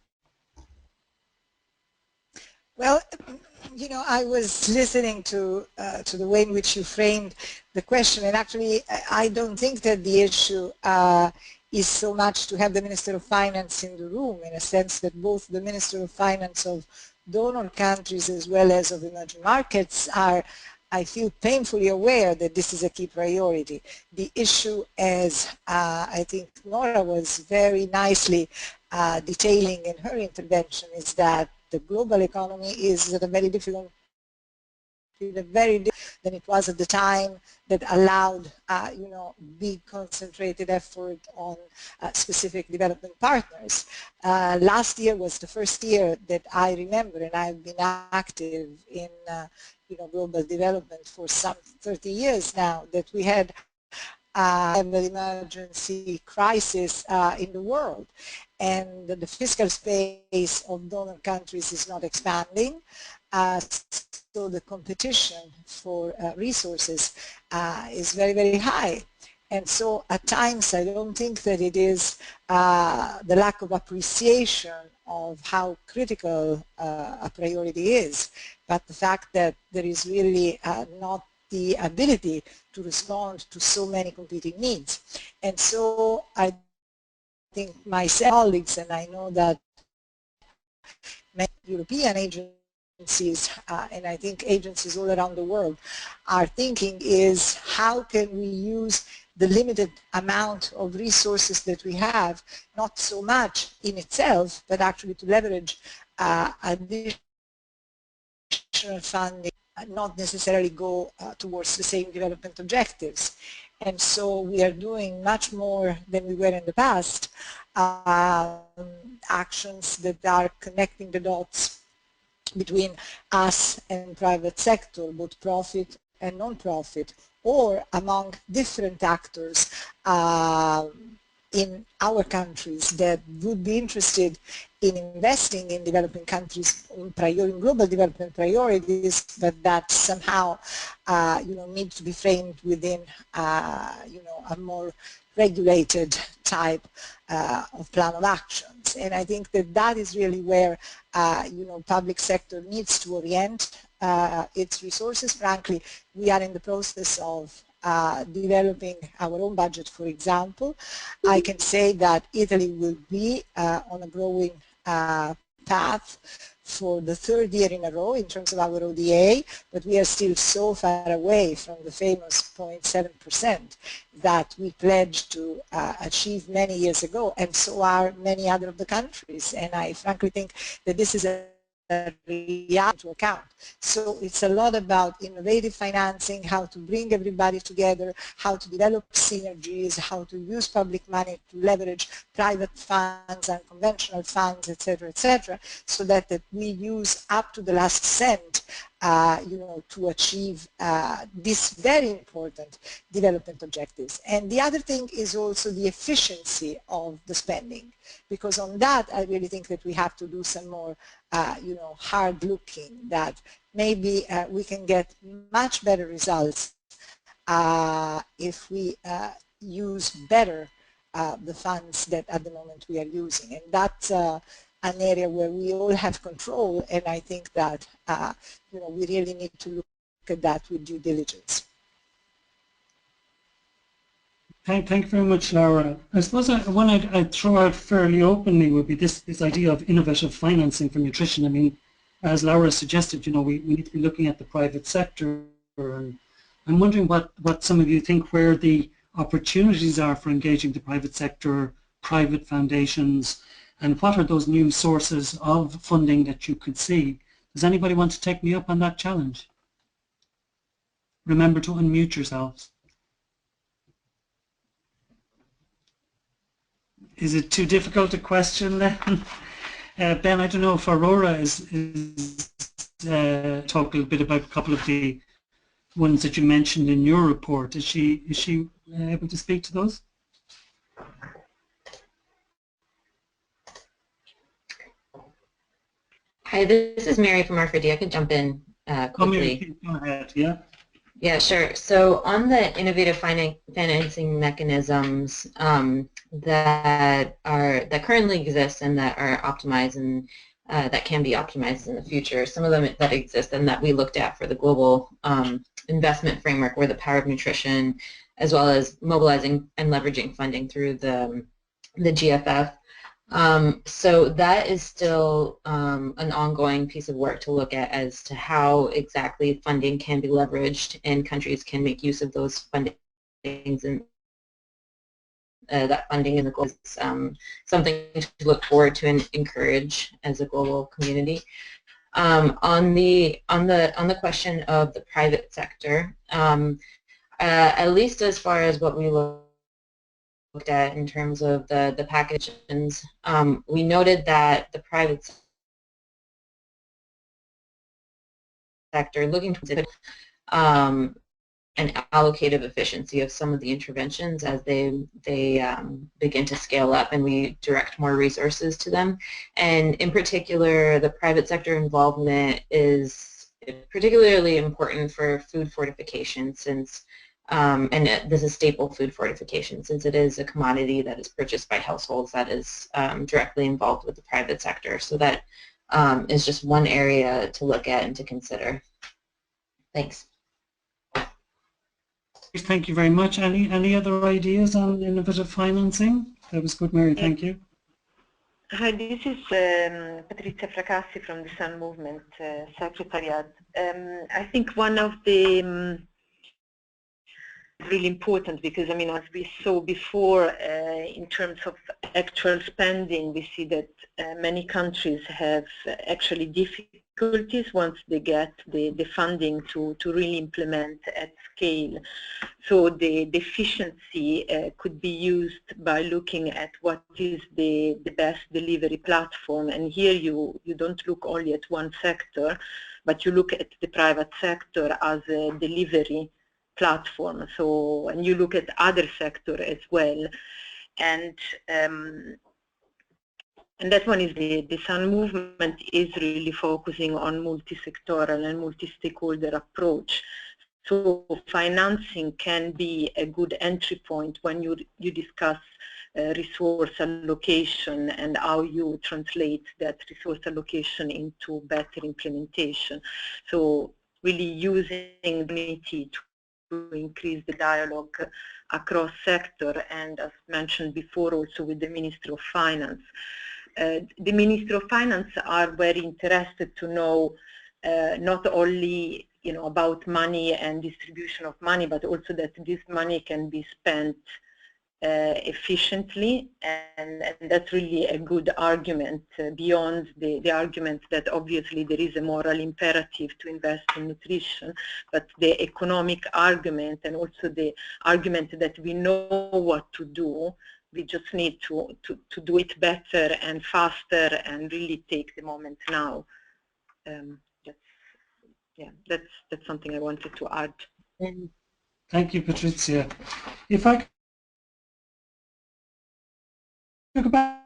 Well, I was listening to the way in which you framed the question, and actually I don't think that the issue is so much to have the Minister of Finance in the room, in a sense that both the Minister of Finance of donor countries as well as of emerging markets are, I feel, painfully aware that this is a key priority. The issue, as I think Nora was very nicely detailing in her intervention, is that the global economy is at a very different than it was at the time that allowed big concentrated effort on specific development partners. Last year was the first year that I remember, and I've been active in global development for some 30 years now, that we had emergency crisis in the world. And the fiscal space of donor countries is not expanding. So the competition for resources is very, very high. And so at times I don't think that it is the lack of appreciation of how critical a priority is, but the fact that there is really not the ability to respond to so many competing needs. And so I think my colleagues, and I know that many European agencies, and I think agencies all around the world are thinking is how can we use the limited amount of resources that we have, not so much in itself, but actually to leverage additional funding, not necessarily go towards the same development objectives. And so we are doing much more than we were in the past, actions that are connecting the dots between us and private sector, both profit and non-profit, or among different actors in our countries that would be interested in investing in developing countries in global development priorities, but that somehow need to be framed within a more regulated type of plan of actions. And I think that that is really where public sector needs to orient its resources. Frankly, we are in the process of developing our own budget, for example. I can say that Italy will be on a growing path for the third year in a row in terms of our ODA, but we are still so far away from the famous 0.7% that we pledged to achieve many years ago, and so are many other of the countries. And I frankly think that this is a reality to account. So it's a lot about innovative financing, how to bring everybody together, how to develop synergies, how to use public money to leverage private funds and conventional funds, etc., so that we use up to the last cent to achieve these very important development objectives. And the other thing is also the efficiency of the spending, because on that I really think that we have to do some more hard looking, that maybe we can get much better results if we use better the funds that at the moment we are using. And that's an area where we all have control, and I think that we really need to look at that with due diligence. Thank you very much, Laura. I suppose one I'd throw out fairly openly would be this idea of innovative financing for nutrition. I mean, as Laura suggested, we need to be looking at the private sector, and I'm wondering what some of you think where the opportunities are for engaging the private sector, private foundations, and what are those new sources of funding that you could see? Does anybody want to take me up on that challenge? Remember to unmute yourselves. Is it too difficult a question then? Ben, I don't know if Aurora is talk a little bit about a couple of the ones that you mentioned in your report. Is she able to speak to those? Hi, this is Mary from R4D. I could jump in quickly. Go ahead, yeah. Yeah, sure. So on the innovative financing mechanisms that currently exist and that are optimized and that can be optimized in the future, some of them that exist and that we looked at for the global investment framework were the power of nutrition, as well as mobilizing and leveraging funding through the GFF. So that is still an ongoing piece of work to look at as to how exactly funding can be leveraged and countries can make use of those fundings, and that funding in the global is something to look forward to and encourage as a global community. On the question of the private sector, at least as far as what we looked at in terms of the packages, we noted that the private sector looking towards it and allocative efficiency of some of the interventions as they begin to scale up and we direct more resources to them. And in particular, the private sector involvement is particularly important for food fortification since, and this is staple food fortification, since it is a commodity that is purchased by households that is directly involved with the private sector. So that is just one area to look at and to consider. Thanks. Thank you very much. Any other ideas on innovative financing? That was good, Mary. Thank you. Hi, this is Patrizia Fracassi from the Sun Movement Secretariat. I think one of the really important because, I mean, as we saw before, in terms of actual spending, we see that many countries have actually difficulties once they get the funding to really implement at scale. So the efficiency could be used by looking at what is the best delivery platform. And here you don't look only at one sector, but you look at the private sector as a delivery platform. So, and you look at other sector as well. And that one is the Sun Movement is really focusing on multisectoral and multi-stakeholder approach. So financing can be a good entry point when you discuss resource allocation and how you translate that resource allocation into better implementation. So really using unity to increase the dialogue across sector, and as mentioned before also with the Ministry of Finance. The Ministry of Finance are very interested to know not only about money and distribution of money, but also that this money can be spent efficiently, and that's really a good argument beyond the argument that obviously there is a moral imperative to invest in nutrition, but the economic argument and also the argument that we know what to do. We just need to do it better and faster and really take the moment now. That's something I wanted to add. Thank you, Patrizia. If I could go back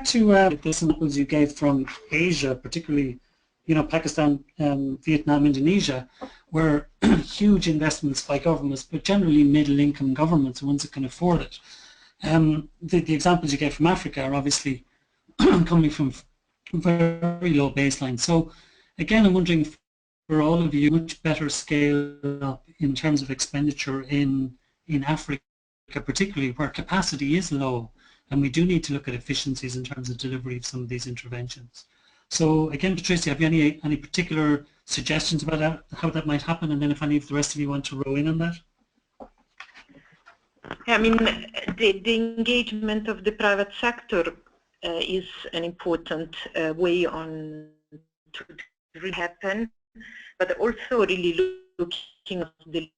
to the examples you gave from Asia, particularly Pakistan, Vietnam, Indonesia, where huge investments by governments, but generally middle-income governments, the ones that can afford it. The examples you gave from Africa are obviously coming from very low baseline. So again, I'm wondering for all of you, much better scale up in terms of expenditure in Africa, particularly where capacity is low, and we do need to look at efficiencies in terms of delivery of some of these interventions. So again, Patrizia, have you any particular suggestions about how that might happen, and then if any of the rest of you want to row in on that? I mean, the engagement of the private sector is an important way on to really happen, but also really looking at the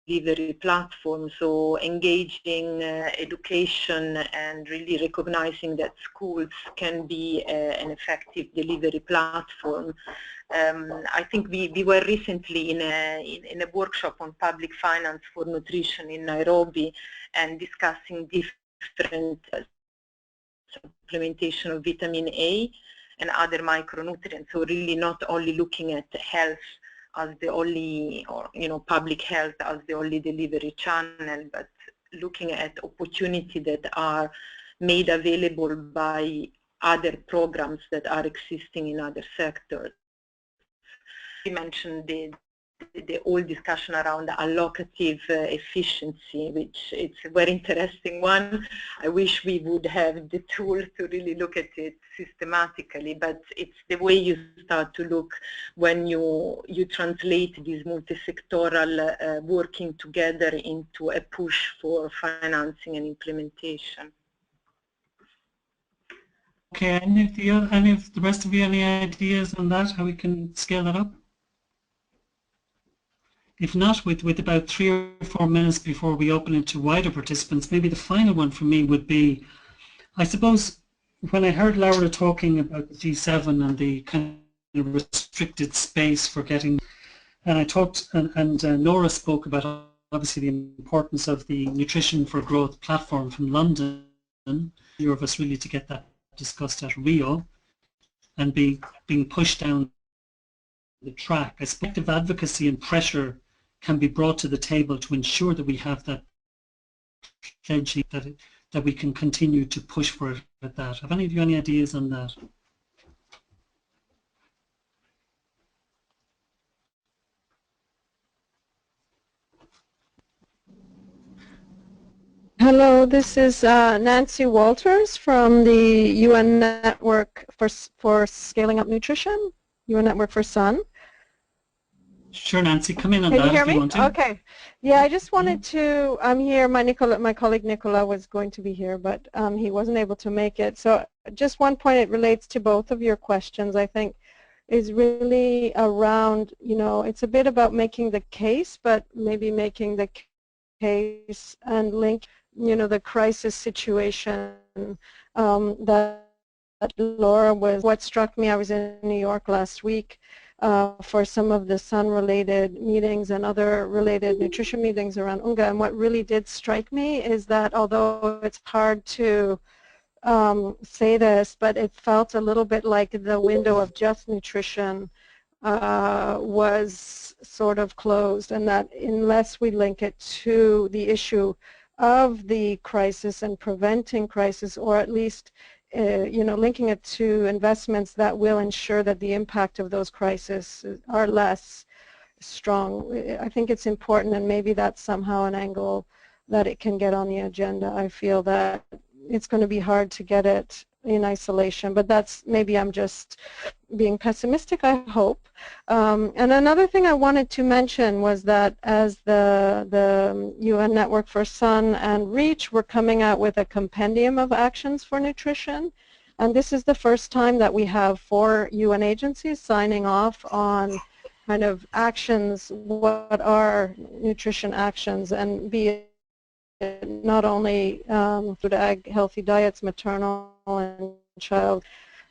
delivery platform, so engaging education and really recognizing that schools can be an effective delivery platform. I think we were recently in a workshop on public finance for nutrition in Nairobi and discussing different supplementation of vitamin A and other micronutrients. So really not only looking at health as the only, or public health as the only delivery channel, but looking at opportunity that are made available by other programs that are existing in other sectors. We mentioned the whole discussion around allocative efficiency, which it's a very interesting one. I wish we would have the tool to really look at it systematically, but it's the way you start to look when you translate these multisectoral working together into a push for financing and implementation. Okay, any of the rest of you, any ideas on that, how we can scale that up? If not, with about 3 or 4 minutes before we open it to wider participants, maybe the final one for me would be, I suppose, when I heard Laura talking about the G7 and the kind of restricted space for getting, And I talked, and Nora spoke about obviously the importance of the Nutrition for Growth platform from London. Few of us really to get that discussed at Rio and being pushed down the track. I suspect if advocacy and pressure can be brought to the table to ensure that we have that pledge, that we can continue to push for it at that. Have any of you any ideas on that? Hello, this is Nancy Walters from the UN Network for Scaling Up Nutrition, UN Network for Sun. Sure, Nancy, come in on Can that you hear if you me? want to. Okay. Yeah, I just wanted to, I'm here, my colleague Nicola was going to be here, but he wasn't able to make it. So just one point, it relates to both of your questions, I think, is really around, you know, it's a bit about making the case, but maybe making the case and link, you know, the crisis situation that Laura was, what struck me, I was in New York last week for some of the sun-related meetings and other related nutrition meetings around UNGA, and what really did strike me is that although it's hard to say this, but it felt a little bit like the window of just nutrition was sort of closed, and that unless we link it to the issue of the crisis and preventing crisis, or at least you know, linking it to investments that will ensure that the impact of those crises are less strong. I think it's important, and maybe that's somehow an angle that it can get on the agenda. I feel that it's going to be hard to get it in isolation, but that's, maybe I'm just being pessimistic, I hope. And another thing I wanted to mention was that as the UN Network for Sun and REACH, we're coming out with a compendium of actions for nutrition, and this is the first time that we have 4 UN agencies signing off on kind of actions, what are nutrition actions, and be it not only food, ag, healthy diets, maternal and child,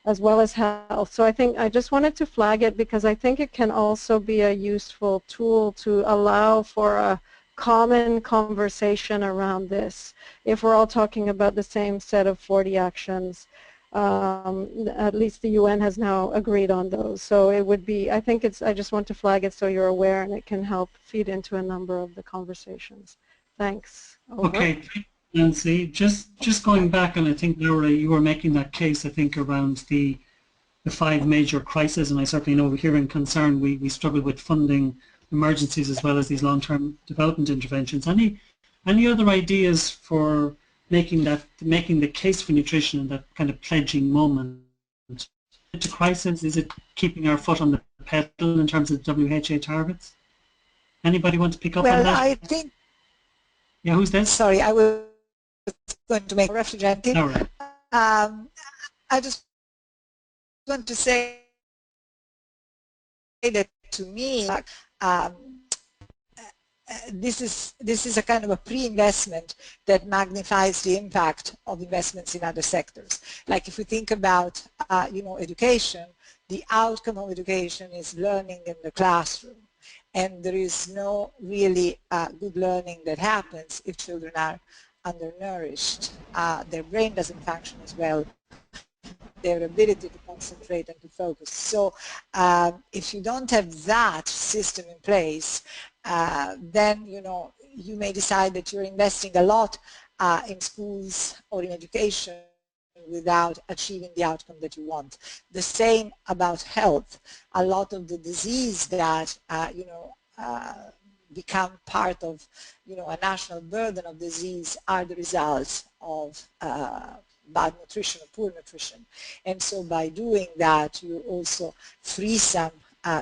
as well as health. So I think I just wanted to flag it because I think it can also be a useful tool to allow for a common conversation around this. If we're all talking about the same set of 40 actions, at least the UN has now agreed on those. So it would be, I think it's, I just want to flag it so you're aware, and it can help feed into a number of the conversations. Thanks. Over. Okay, Nancy, just going back, and I think Nora, you were making that case, I think, around the 5 major crises, and I certainly know here in Concern we struggle with funding emergencies as well as these long-term development interventions. Any other ideas for making the case for nutrition in that kind of pledging moment? To crisis, is it keeping our foot on the pedal in terms of WHO targets? Anybody want to pick up on that? Well, I think. Yeah, who's this? Sorry, I was going to make a Frigenti. Nora. I just want to say that to me, this is a kind of a pre-investment that magnifies the impact of investments in other sectors. Like if we think about, you know, education, the outcome of education is learning in the classroom. And there is no really good learning that happens if children are undernourished. Their brain doesn't function as well. Their ability to concentrate and to focus. So if you don't have that system in place, then, you know, you may decide that you're investing a lot in schools or in education without achieving the outcome that you want. The same about health. A lot of the disease that, you know, become part of, you know, a national burden of disease are the results of bad nutrition or poor nutrition. And so by doing that, you also free some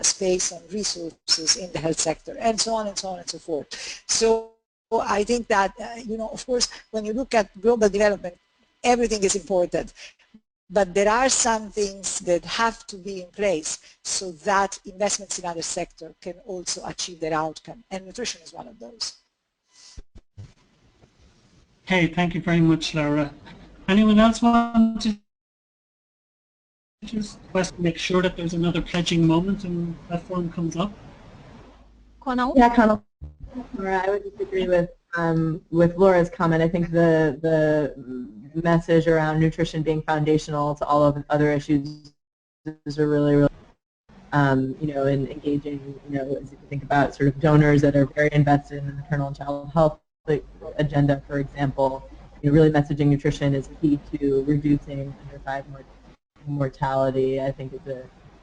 space and resources in the health sector, and so on and so on and so forth. So I think that, you know, of course, when you look at global development, everything is important. But there are some things that have to be in place so that investments in other sectors can also achieve their outcome. And nutrition is one of those. Okay, thank you very much, Laura. Anyone else want to just make sure that there's another pledging moment and that form comes up? Connell? Yeah, Connell. Nora, I would disagree with Laura's comment. I think the message around nutrition being foundational to all of other issues is a really you know, in engaging, you know, as you think about sort of donors that are very invested in the maternal and child health agenda, for example, you know, really messaging nutrition is key to reducing under 5 mortality. I think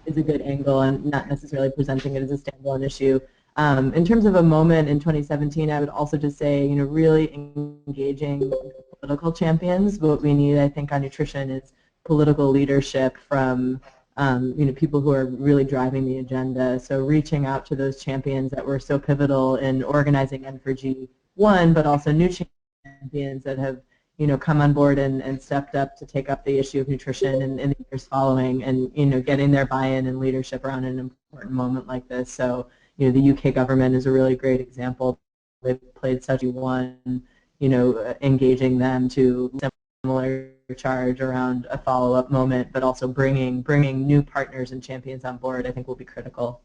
is a good angle, and not necessarily presenting it as a standalone issue. In terms of a moment in 2017, I would also just say, you know, really engaging political champions. What we need, I think, on nutrition is political leadership from you know, people who are really driving the agenda. So reaching out to those champions that were so pivotal in organizing N4G1, but also new champions that have, you know, come on board and stepped up to take up the issue of nutrition in the years following, and, you know, getting their buy-in and leadership around an important moment like this. So, you know, the UK government is a really great example. They've played such a one, you know, engaging them to similar charge around a follow-up moment, but also bringing new partners and champions on board, I think, will be critical.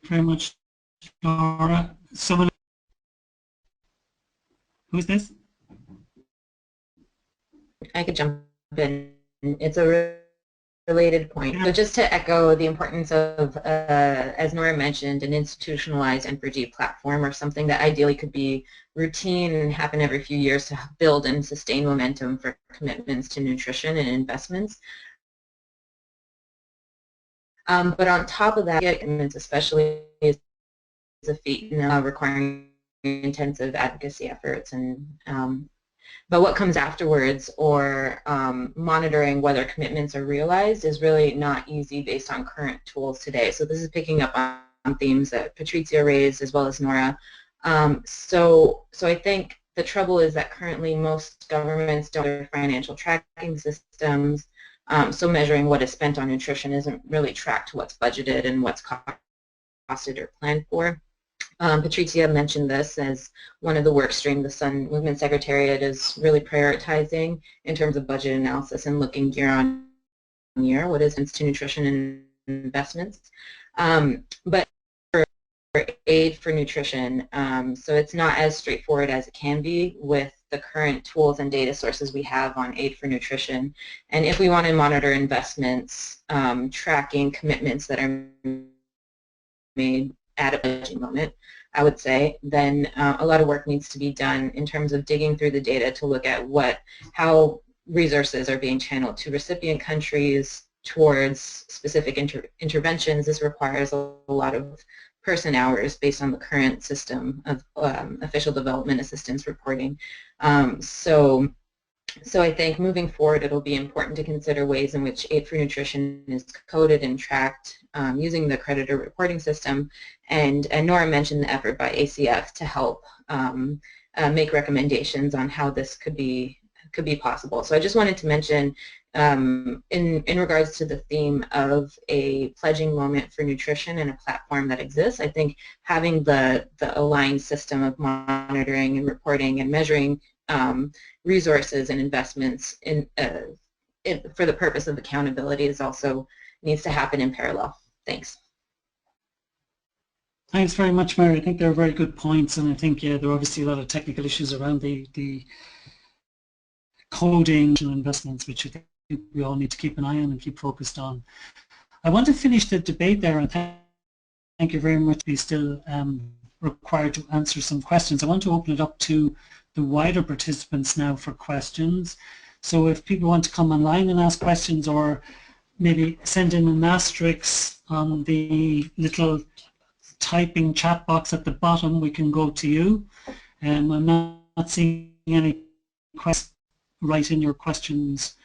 Very much, Nora. Someone, who is this? I could jump in. It's a related point. So just to echo the importance of, as Nora mentioned, an institutionalized N4G platform, or something that ideally could be routine and happen every few years to build and sustain momentum for commitments to nutrition and investments. But on top of that, commitments especially is a feat requiring intensive advocacy efforts, and but what comes afterwards, or monitoring whether commitments are realized, is really not easy based on current tools today. So this is picking up on themes that Patrizia raised as well as Nora. So I think the trouble is that currently most governments don't have financial tracking systems, so measuring what is spent on nutrition isn't really tracked to what's budgeted and what's costed or planned for. Patrizia mentioned this as one of the work streams the Sun Movement Secretariat is really prioritizing in terms of budget analysis and looking year on year what is to nutrition and investments. But for aid for nutrition, so it's not as straightforward as it can be with the current tools and data sources we have on aid for nutrition. And if we want to monitor investments, tracking commitments that are made at a budgeting moment, I would say, then a lot of work needs to be done in terms of digging through the data to look at how resources are being channeled to recipient countries towards specific interventions. This requires a lot of person hours based on the current system of official development assistance reporting. So I think moving forward, it'll be important to consider ways in which aid for nutrition is coded and tracked using the creditor reporting system. And Nora mentioned the effort by ACF to help make recommendations on how this could be possible. So I just wanted to mention, in regards to the theme of a pledging moment for nutrition and a platform that exists, I think having the aligned system of monitoring and reporting and measuring resources and investments for the purpose of accountability is also needs to happen in parallel. Thanks. Thanks very much, Mary. I think they're very good points, and I think, yeah, there are obviously a lot of technical issues around the coding and investments, which I think we all need to keep an eye on and keep focused on. I want to finish the debate there, and thank you very much. We're still required to answer some questions. I want to open it up to the wider participants now for questions. So if people want to come online and ask questions, or maybe send in an asterisk on the little typing chat box at the bottom, we can go to you. I'm not seeing any questions. Write in your questions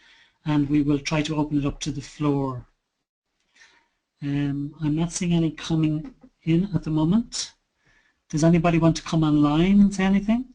and we will try to open it up to the floor. I'm not seeing any coming in at the moment. Does anybody want to come online and say anything?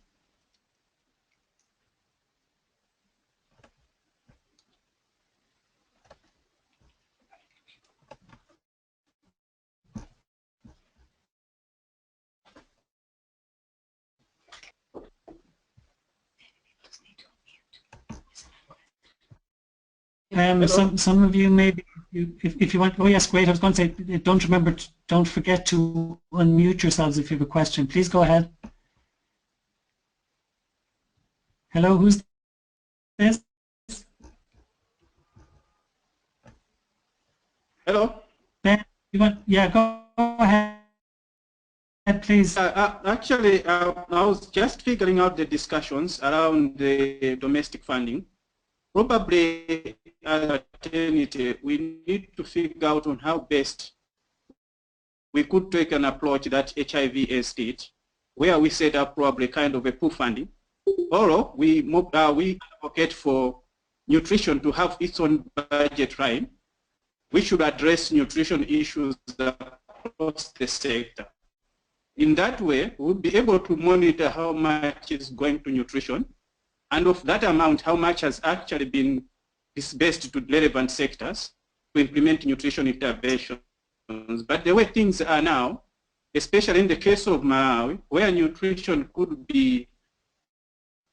Some of you maybe, if you want, oh yes, great. I was going to say, don't forget to unmute yourselves if you have a question. Please go ahead. Hello, who's this? Hello? Ben, yeah, go ahead, please. Actually, I was just figuring out the discussions around the domestic funding. Probably, as an alternative, we need to figure out on how best we could take an approach that HIV AIDS did, where we set up probably kind of a pool funding, or we advocate for nutrition to have its own budget line. We should address nutrition issues across the sector. In that way, we'll be able to monitor how much is going to nutrition, and of that amount, how much has actually been disbursed to relevant sectors to implement nutrition interventions. But the way things are now, especially in the case of Malawi, where nutrition could be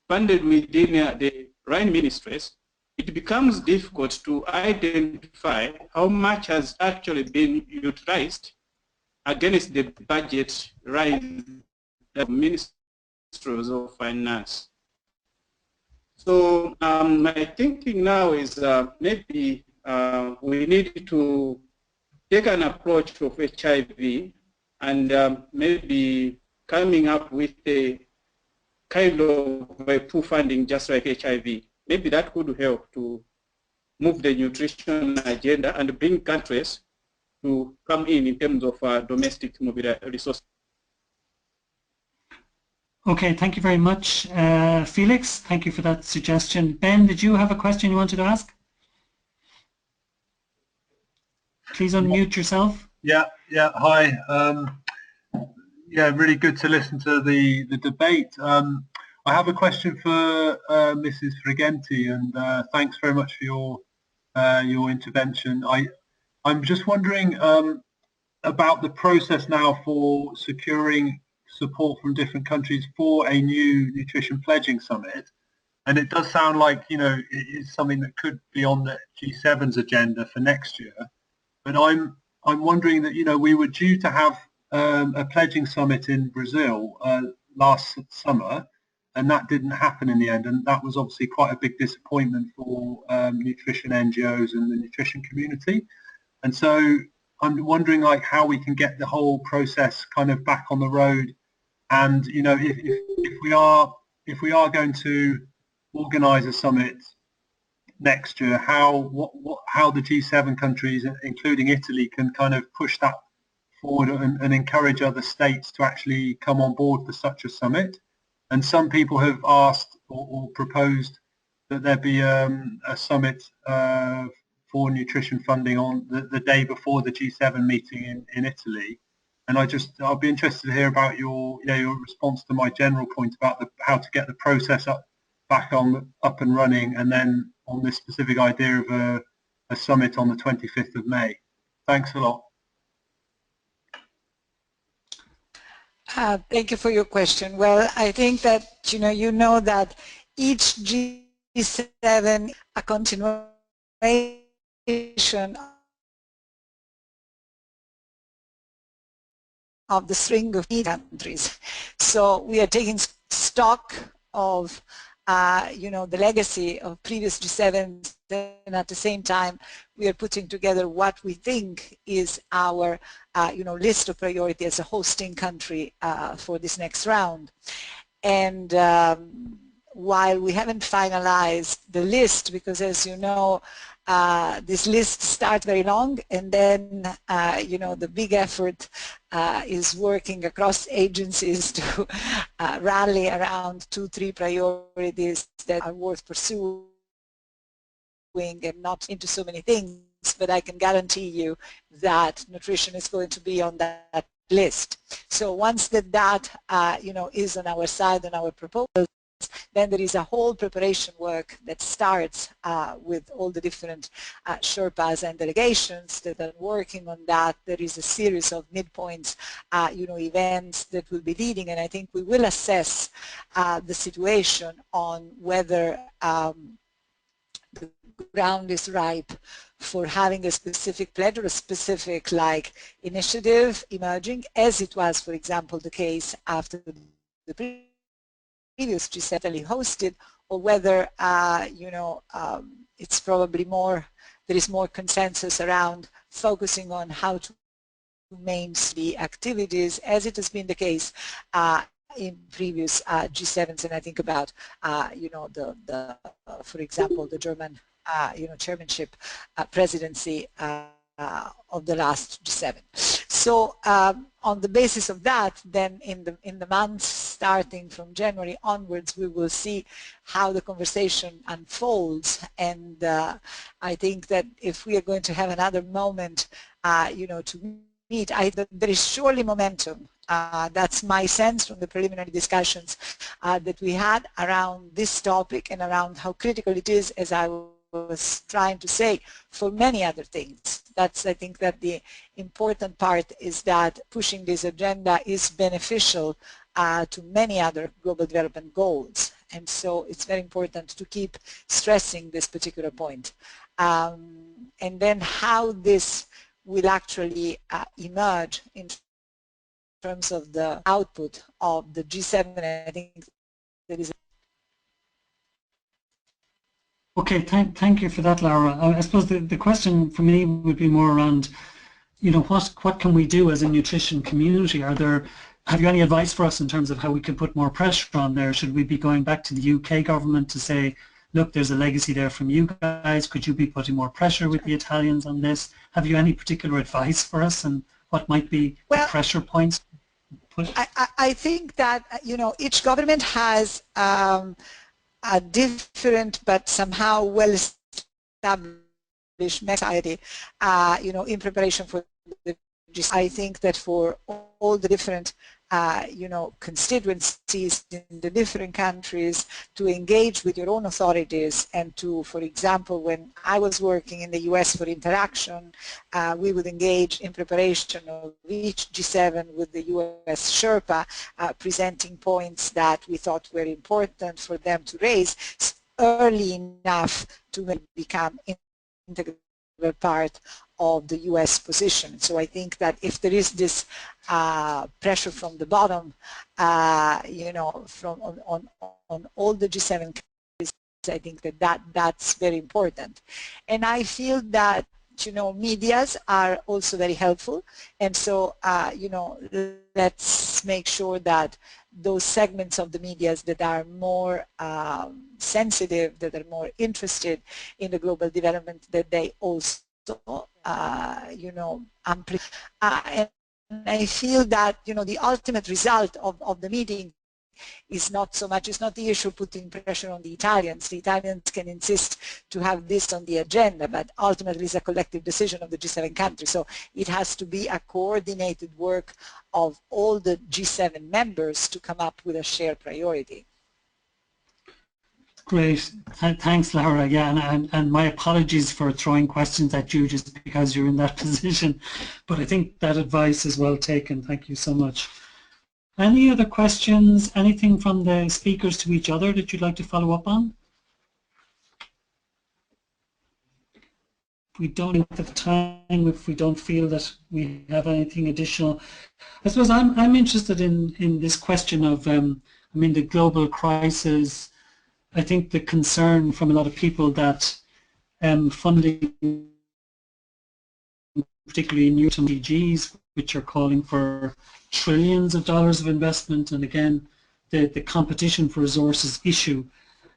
funded within the right ministries, it becomes difficult to identify how much has actually been utilized against the budget right of ministries of finance. So my thinking now is maybe we need to take an approach of HIV and maybe coming up with a kind of a pool funding just like HIV. Maybe that could help to move the nutrition agenda and bring countries to come in terms of domestic resources. Okay, thank you very much. Felix, thank you for that suggestion. Ben, did you have a question you wanted to ask? Please unmute yourself. Yeah, hi. Yeah, really good to listen to the debate. I have a question for Mrs. Frigenti, and thanks very much for your intervention. I'm just wondering about the process now for securing support from different countries for a new nutrition pledging summit. And it does sound like, it's something that could be on the G7's agenda for next year. But I'm wondering that, we were due to have a pledging summit in Brazil last summer, and that didn't happen in the end. And that was obviously quite a big disappointment for nutrition NGOs and the nutrition community. And so I'm wondering how we can get the whole process kind of back on the road. And, if we are going to organize a summit next year, how the G7 countries, including Italy, can kind of push that forward and encourage other states to actually come on board for such a summit. And some people have asked or proposed that there be a summit for nutrition funding on the day before the G7 meeting in Italy. And I'll be interested to hear about your response to my general point about how to get the process up and running, and then on this specific idea of a summit on the 25th of May. Thanks a lot. Thank you for your question. Well, I think that you know that each G7 a continuation of the string of countries. So we are taking stock of the legacy of previous G7s, and at the same time we are putting together what we think is our list of priority as a hosting country for this next round. And while we haven't finalized the list, because as you know, this list starts very long, and then the big effort is working across agencies to rally around 2-3 priorities that are worth pursuing and not into so many things. But I can guarantee you that nutrition is going to be on that list. So once that is on our side, on our proposals, then there is a whole preparation work that starts with all the different Sherpas and delegations that are working on that. There is a series of midpoints, events that will be leading, and I think we will assess the situation on whether the ground is ripe for having a specific pledge or a specific like initiative emerging, as it was, for example, the case after the previous G7 hosted, or whether it's probably more, there is more consensus around focusing on how to mainstream activities, as it has been the case in previous G7s, and I think about for example, the German chairmanship presidency of the last G7. So on the basis of that, then in the months starting from January onwards, we will see how the conversation unfolds. And I think that if we are going to have another moment, to meet, there is surely momentum. That's my sense from the preliminary discussions that we had around this topic and around how critical it is, as I was trying to say, for many other things. That's, I think that the important part is that pushing this agenda is beneficial to many other global development goals. And so it's very important to keep stressing this particular point. And then how this will actually emerge in terms of the output of the G7, I think that is. Okay, thank you for that, Laura. I suppose the question for me would be more around, what can we do as a nutrition community? Have you any advice for us in terms of how we can put more pressure on there? Should we be going back to the UK government to say, look, there's a legacy there from you guys, could you be putting more pressure with the Italians on this? Have you any particular advice for us, and what might be the pressure points? I think that, each government has a different but somehow well-established society, in preparation for the G7. I think that for all the different, constituencies in the different countries, to engage with your own authorities and to, for example, when I was working in the US for Interaction, we would engage in preparation of each G7 with the US Sherpa, presenting points that we thought were important for them to raise early enough to become integral part of the US position. So I think that if there is this pressure from the bottom, from on all the G7 countries, I think that's very important. And I feel that, medias are also very helpful. And so, let's make sure that those segments of the medias that are more sensitive, that are more interested in the global development, that they also amplify. And I feel that, the ultimate result of the meeting is not so much, it's not the issue of putting pressure on the Italians. The Italians can insist to have this on the agenda, but ultimately it's a collective decision of the G7 countries. So it has to be a coordinated work of all the G7 members to come up with a shared priority. Great. Thanks, Laura. Yeah, and my apologies for throwing questions at you just because you're in that position. But I think that advice is well taken. Thank you so much. Any other questions? Anything from the speakers to each other that you'd like to follow up on? If we don't have time, if we don't feel that we have anything additional, I suppose I'm interested in this question of, the global crisis. I think the concern from a lot of people that funding, particularly in new SDGs, which are calling for trillions of dollars of investment, and again, the competition for resources issue.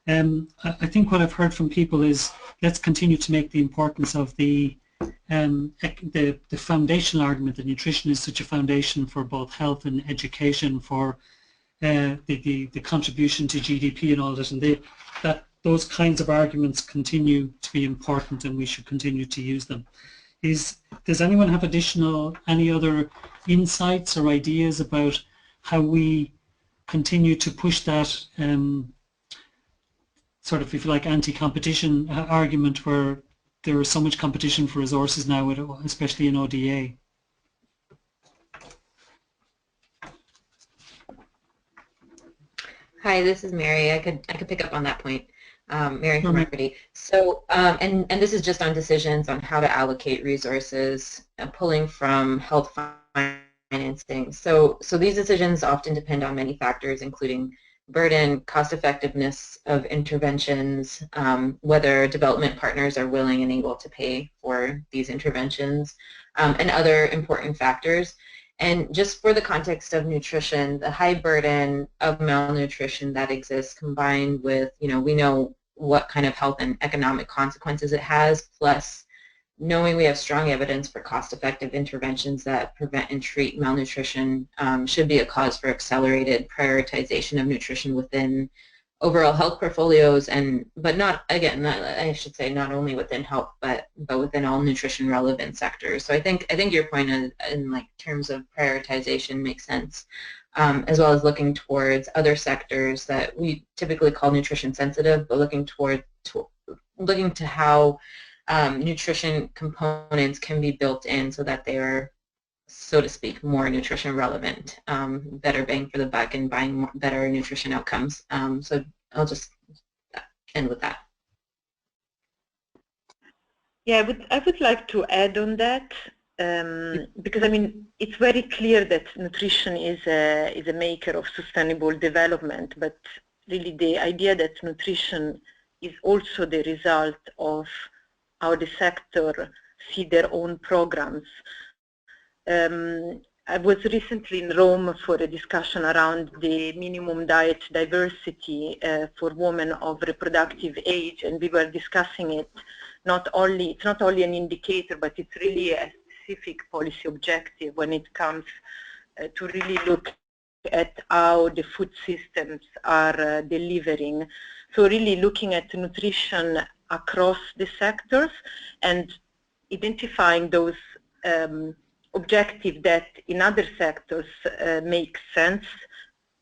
I think what I've heard from people is, let's continue to make the importance of the foundational argument that nutrition is such a foundation for both health and education, for the contribution to GDP and all that, and that those kinds of arguments continue to be important, and we should continue to use them. Does anyone have any other insights or ideas about how we continue to push that sort of, if you like, anti-competition argument, where there is so much competition for resources now, especially in ODA? Hi, this is Mary. I could pick up on that point. Mary from Marty. So, and this is just on decisions on how to allocate resources, pulling from health financing. So these decisions often depend on many factors, including burden, cost effectiveness of interventions, whether development partners are willing and able to pay for these interventions, and other important factors. And just for the context of nutrition, the high burden of malnutrition that exists combined with, we know what kind of health and economic consequences it has, plus knowing we have strong evidence for cost-effective interventions that prevent and treat malnutrition should be a cause for accelerated prioritization of nutrition within overall health portfolios, but not, again, I should say not only within health, but within all nutrition relevant sectors. So I think your point in like terms of prioritization makes sense, as well as looking towards other sectors that we typically call nutrition sensitive, but looking to how nutrition components can be built in so that they are, so to speak, more nutrition relevant, better bang for the buck and buying better nutrition outcomes. So I'll just end with that. Yeah, I would like to add on that, because I mean it's very clear that nutrition is a maker of sustainable development, but really the idea that nutrition is also the result of how the sector see their own programs. I was recently in Rome for a discussion around the minimum diet diversity for women of reproductive age, and we were discussing it. It's not only an indicator, but it's really a specific policy objective when it comes to really look at how the food systems are delivering. So really looking at nutrition across the sectors and identifying those objectives that in other sectors make sense,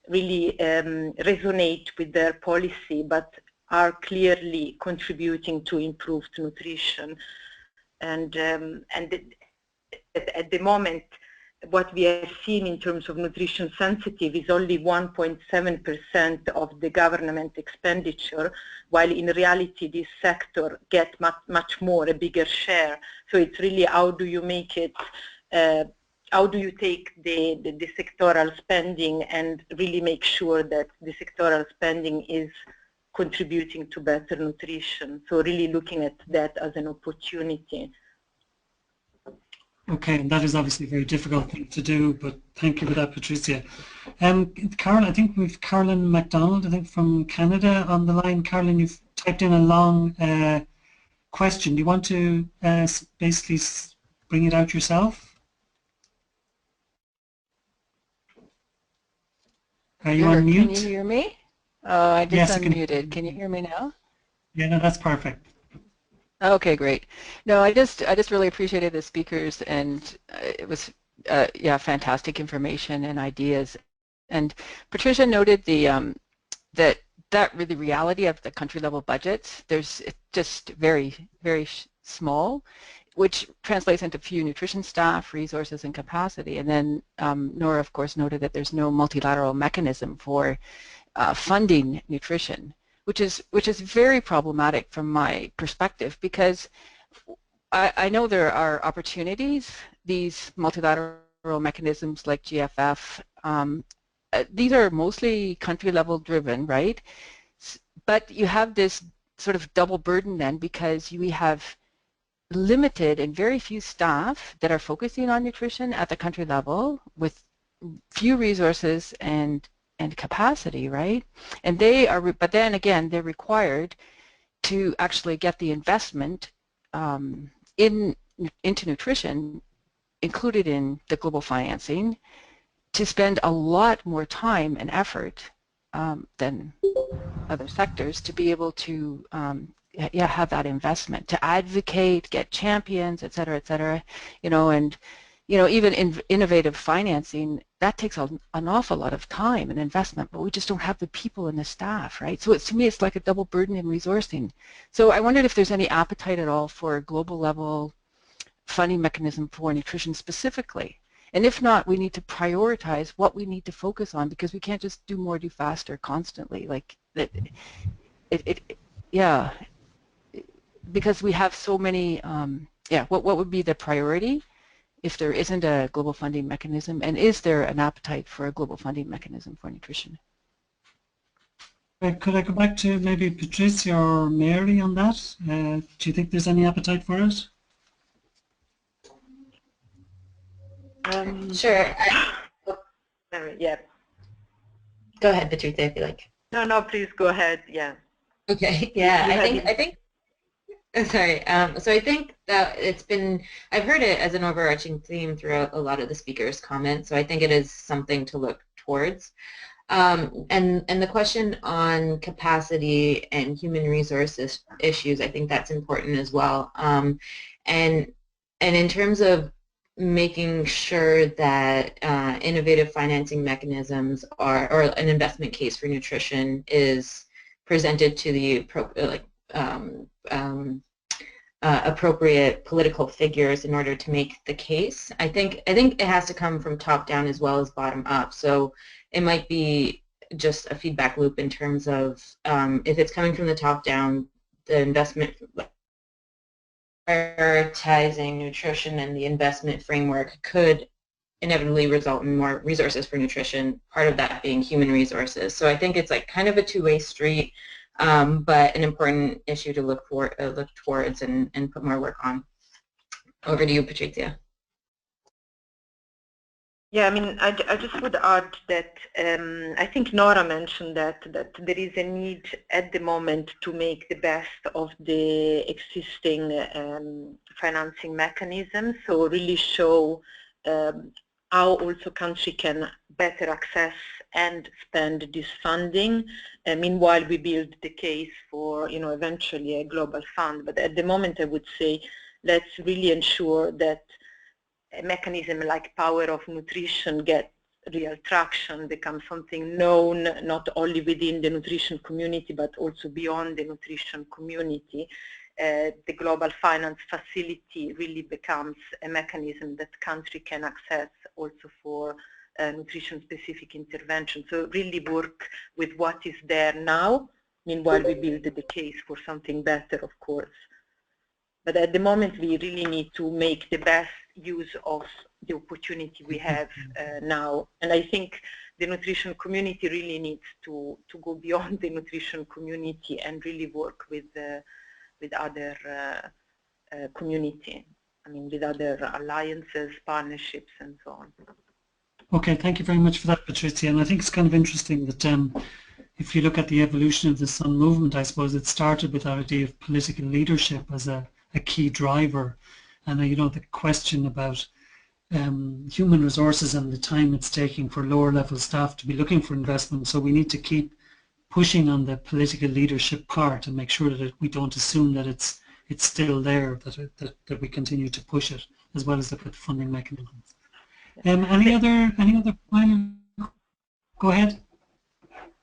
really resonate with their policy, but are clearly contributing to improved nutrition. And at the moment, what we have seen in terms of nutrition sensitive is only 1.7% of the government expenditure, while in reality this sector gets much more, a bigger share. So it's really how do you make it, how do you take the sectoral spending and really make sure that the sectoral spending is contributing to better nutrition. So really looking at that as an opportunity. Okay, and that is obviously a very difficult thing to do, but thank you for that, Patrizia. Carol, I think we've Carolyn MacDonald, I think from Canada on the line. Carolyn, you've typed in a long question. Do you want to basically bring it out yourself? Are you on mute? Can you hear me? Oh, I just Yes, unmuted. Can you hear me now? Yeah, no, that's perfect. Okay, great. No, I just really appreciated the speakers, and it was yeah, fantastic information and ideas. And Patricia noted the that really reality of the country level budgets. It's just very small, which translates into few nutrition staff, resources, and capacity. And then Nora, of course, noted that there's no multilateral mechanism for funding nutrition, which is very problematic from my perspective, because I know there are opportunities. These multilateral mechanisms like GFF, these are mostly country level driven, right? But you have this sort of double burden then, because we have limited and very few staff that are focusing on nutrition at the country level with few resources and capacity, right? And they are, but then again, they're required to actually get the investment into nutrition included in the global financing to spend a lot more time and effort than other sectors to be able to have that investment, to advocate, get champions, et cetera, and even in innovative financing, that takes an awful lot of time and investment, but we just don't have the people and the staff, right? So to me, it's like a double burden in resourcing. So I wondered if there's any appetite at all for a global level funding mechanism for nutrition specifically. And if not, we need to prioritize what we need to focus on, because we can't just do more, do faster constantly. Like yeah, because we have so many, yeah, what would be the priority if there isn't a global funding mechanism, and is there an appetite for a global funding mechanism for nutrition? Could I go back to maybe Patrizia or Mary on that? Do you think there's any appetite for it? Sure. Yeah. Go ahead, Patrizia, if you like. No, please go ahead. Yeah. Okay. Yeah, I think. Sorry. So I think that I've heard it as an overarching theme throughout a lot of the speakers' comments. So I think it is something to look towards. And the question on capacity and human resources issues, I think that's important as well. And in terms of making sure that innovative financing mechanisms or an investment case for nutrition is presented to the appropriate political figures in order to make the case. I think it has to come from top down as well as bottom up. So it might be just a feedback loop in terms of if it's coming from the top down, the investment prioritizing nutrition and the investment framework could inevitably result in more resources for nutrition, part of that being human resources. So I think it's like kind of a two-way street, but an important issue to look towards and put more work on. Over to you, Patrizia. Yeah, I mean, I just would add that I think Nora mentioned that there is a need at the moment to make the best of the existing financing mechanisms, so really show how also country can better access and spend this funding. Meanwhile, we build the case for, eventually a global fund. But at the moment, I would say, let's really ensure that a mechanism like Power of Nutrition gets real traction, becomes something known not only within the nutrition community but also beyond the nutrition community. The Global Finance Facility really becomes a mechanism that country can access also for nutrition-specific intervention. So really work with what is there now, meanwhile we build the case for something better, of course. But at the moment, we really need to make the best use of the opportunity we have now. And I think the nutrition community really needs to go beyond the nutrition community and really work with other community. I mean, with other alliances, partnerships, and so on. Okay, thank you very much for that, Patrizia. And I think it's kind of interesting that if you look at the evolution of the Sun movement, I suppose it started with that idea of political leadership as a key driver. And the question about human resources and the time it's taking for lower level staff to be looking for investment. So we need to keep pushing on the political leadership part and make sure that we don't assume that it's still there, that we continue to push it, as well as look at funding mechanisms. Any other final? Go ahead.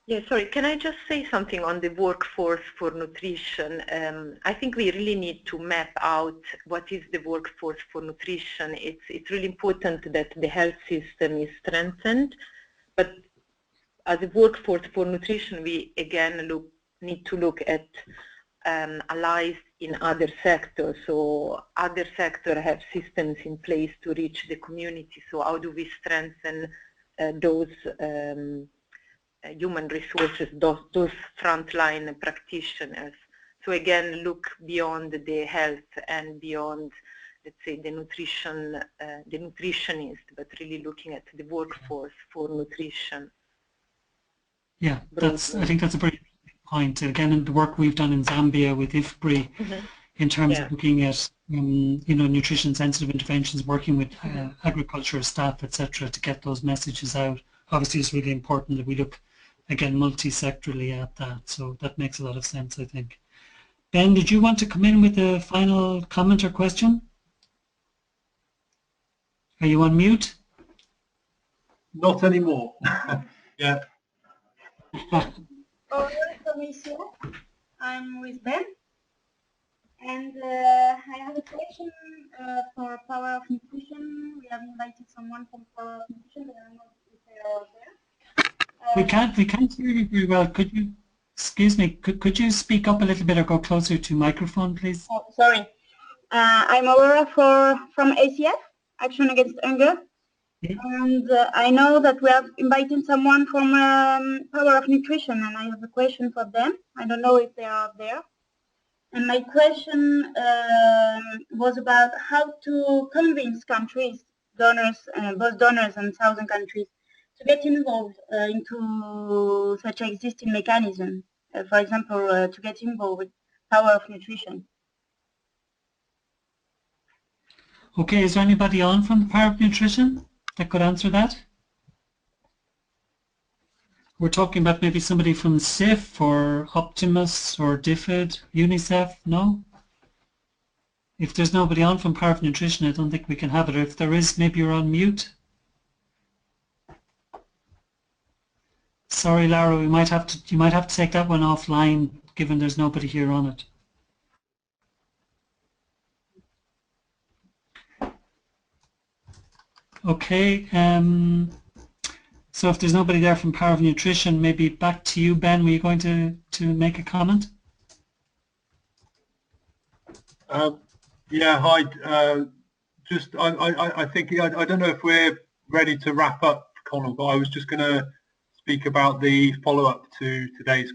Yeah, sorry, can I just say something on the workforce for nutrition? I think we really need to map out what is the workforce for nutrition. It's really important that the health system is strengthened, but as a workforce for nutrition, we again need to look at allies in other sectors. So other sectors have systems in place to reach the community. So how do we strengthen those human resources, those frontline practitioners? So again, look beyond the health and beyond, let's say, the nutrition, the nutritionist, but really looking at the workforce for nutrition. Yeah, I think that's a very good point. Again, in the work we've done in Zambia with IFPRI, in terms of looking at nutrition sensitive interventions, working with agriculture staff, etc., to get those messages out. Obviously, it's really important that we look again multi-sectorally at that. So that makes a lot of sense, I think. Ben, did you want to come in with a final comment or question? Are you on mute? Not anymore. Yeah. I'm with Ben, and I have a question for Power of Nutrition. We have invited someone from Power of Nutrition, but I don't know if they are there. We can't hear you very well. Could you Excuse me, could you speak up a little bit or go closer to microphone, please? Oh, sorry. I'm Aurora from ACF, Action Against Hunger. Yeah. And I know that we have invited someone from Power of Nutrition, and I have a question for them. I don't know if they are there. And my question was about how to convince countries, donors, both donors and southern countries, to get involved into such existing mechanism. For example, to get involved with Power of Nutrition. Okay, is there anybody on from the Power of Nutrition that could answer that? We're talking about maybe somebody from SIF or Optimus or DFID, UNICEF, no? If there's nobody on from Power of Nutrition, I don't think we can have it. Or if there is, maybe you're on mute. Sorry, Laura, you might have to take that one offline, given there's nobody here on it. Okay, so if there's nobody there from Power of Nutrition, maybe back to you, Ben. Were you going to make a comment? Yeah, hi. I think I don't know if we're ready to wrap up, Connell, but I was just going to speak about the follow-up to today's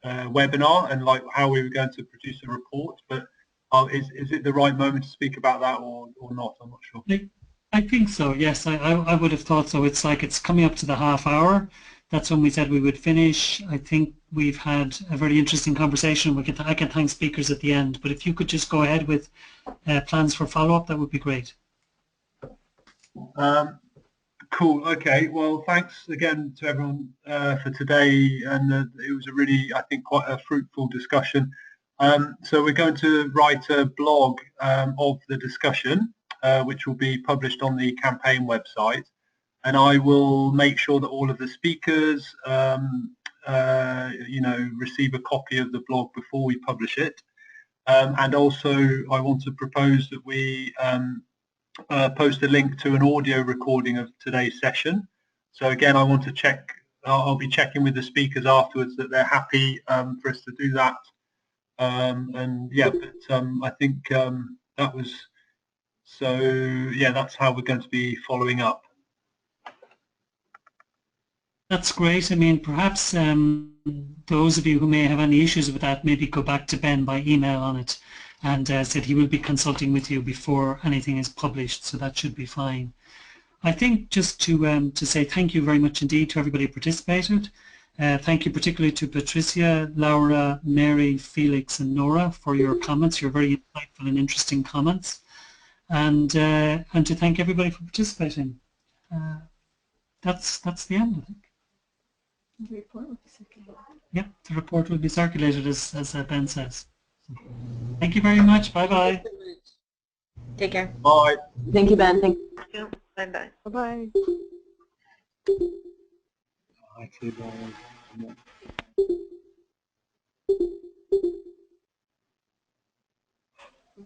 webinar and like how we were going to produce a report. But is it the right moment to speak about that or not? I'm not sure. I think so, yes. I would have thought so. It's like it's coming up to the half hour. That's when we said we would finish. I think we've had a very interesting conversation. I can thank speakers at the end, but if you could just go ahead with plans for follow-up, that would be great. Cool. Okay. Well, thanks again to everyone for today, and it was a really, I think, quite a fruitful discussion. So we're going to write a blog of the discussion, which will be published on the campaign website, and I will make sure that all of the speakers, receive a copy of the blog before we publish it. And also, I want to propose that we post a link to an audio recording of today's session. So again, I want to check. I'll be checking with the speakers afterwards that they're happy for us to do that. And yeah, but I think that was. So yeah, that's how we're going to be following up. That's great. I mean, perhaps those of you who may have any issues with that, maybe go back to Ben by email on it, and said he will be consulting with you before anything is published, so that should be fine. I think just to say thank you very much indeed to everybody who participated. Thank you particularly to Patrizia, Laura, Mary, Felix and Nora for your comments, your very insightful and interesting comments. And to thank everybody for participating. That's the end, I think. The report will be circulated. Yep, the report will be circulated as Ben says. Thank you very much. Bye-bye. Take care. Bye. Thank you, Ben. Thank you. Bye-bye. Bye-bye.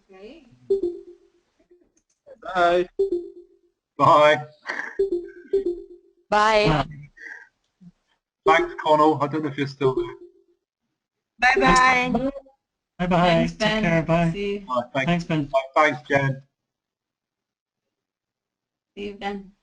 Okay. Bye. Bye. Bye. Thanks, Connell. I don't know if you're still there. Bye-bye. Bye-bye. Thanks, Take Ben. care. Bye. See you. Bye. Thanks, Ben. Bye. Thanks, Jen. See you, Ben.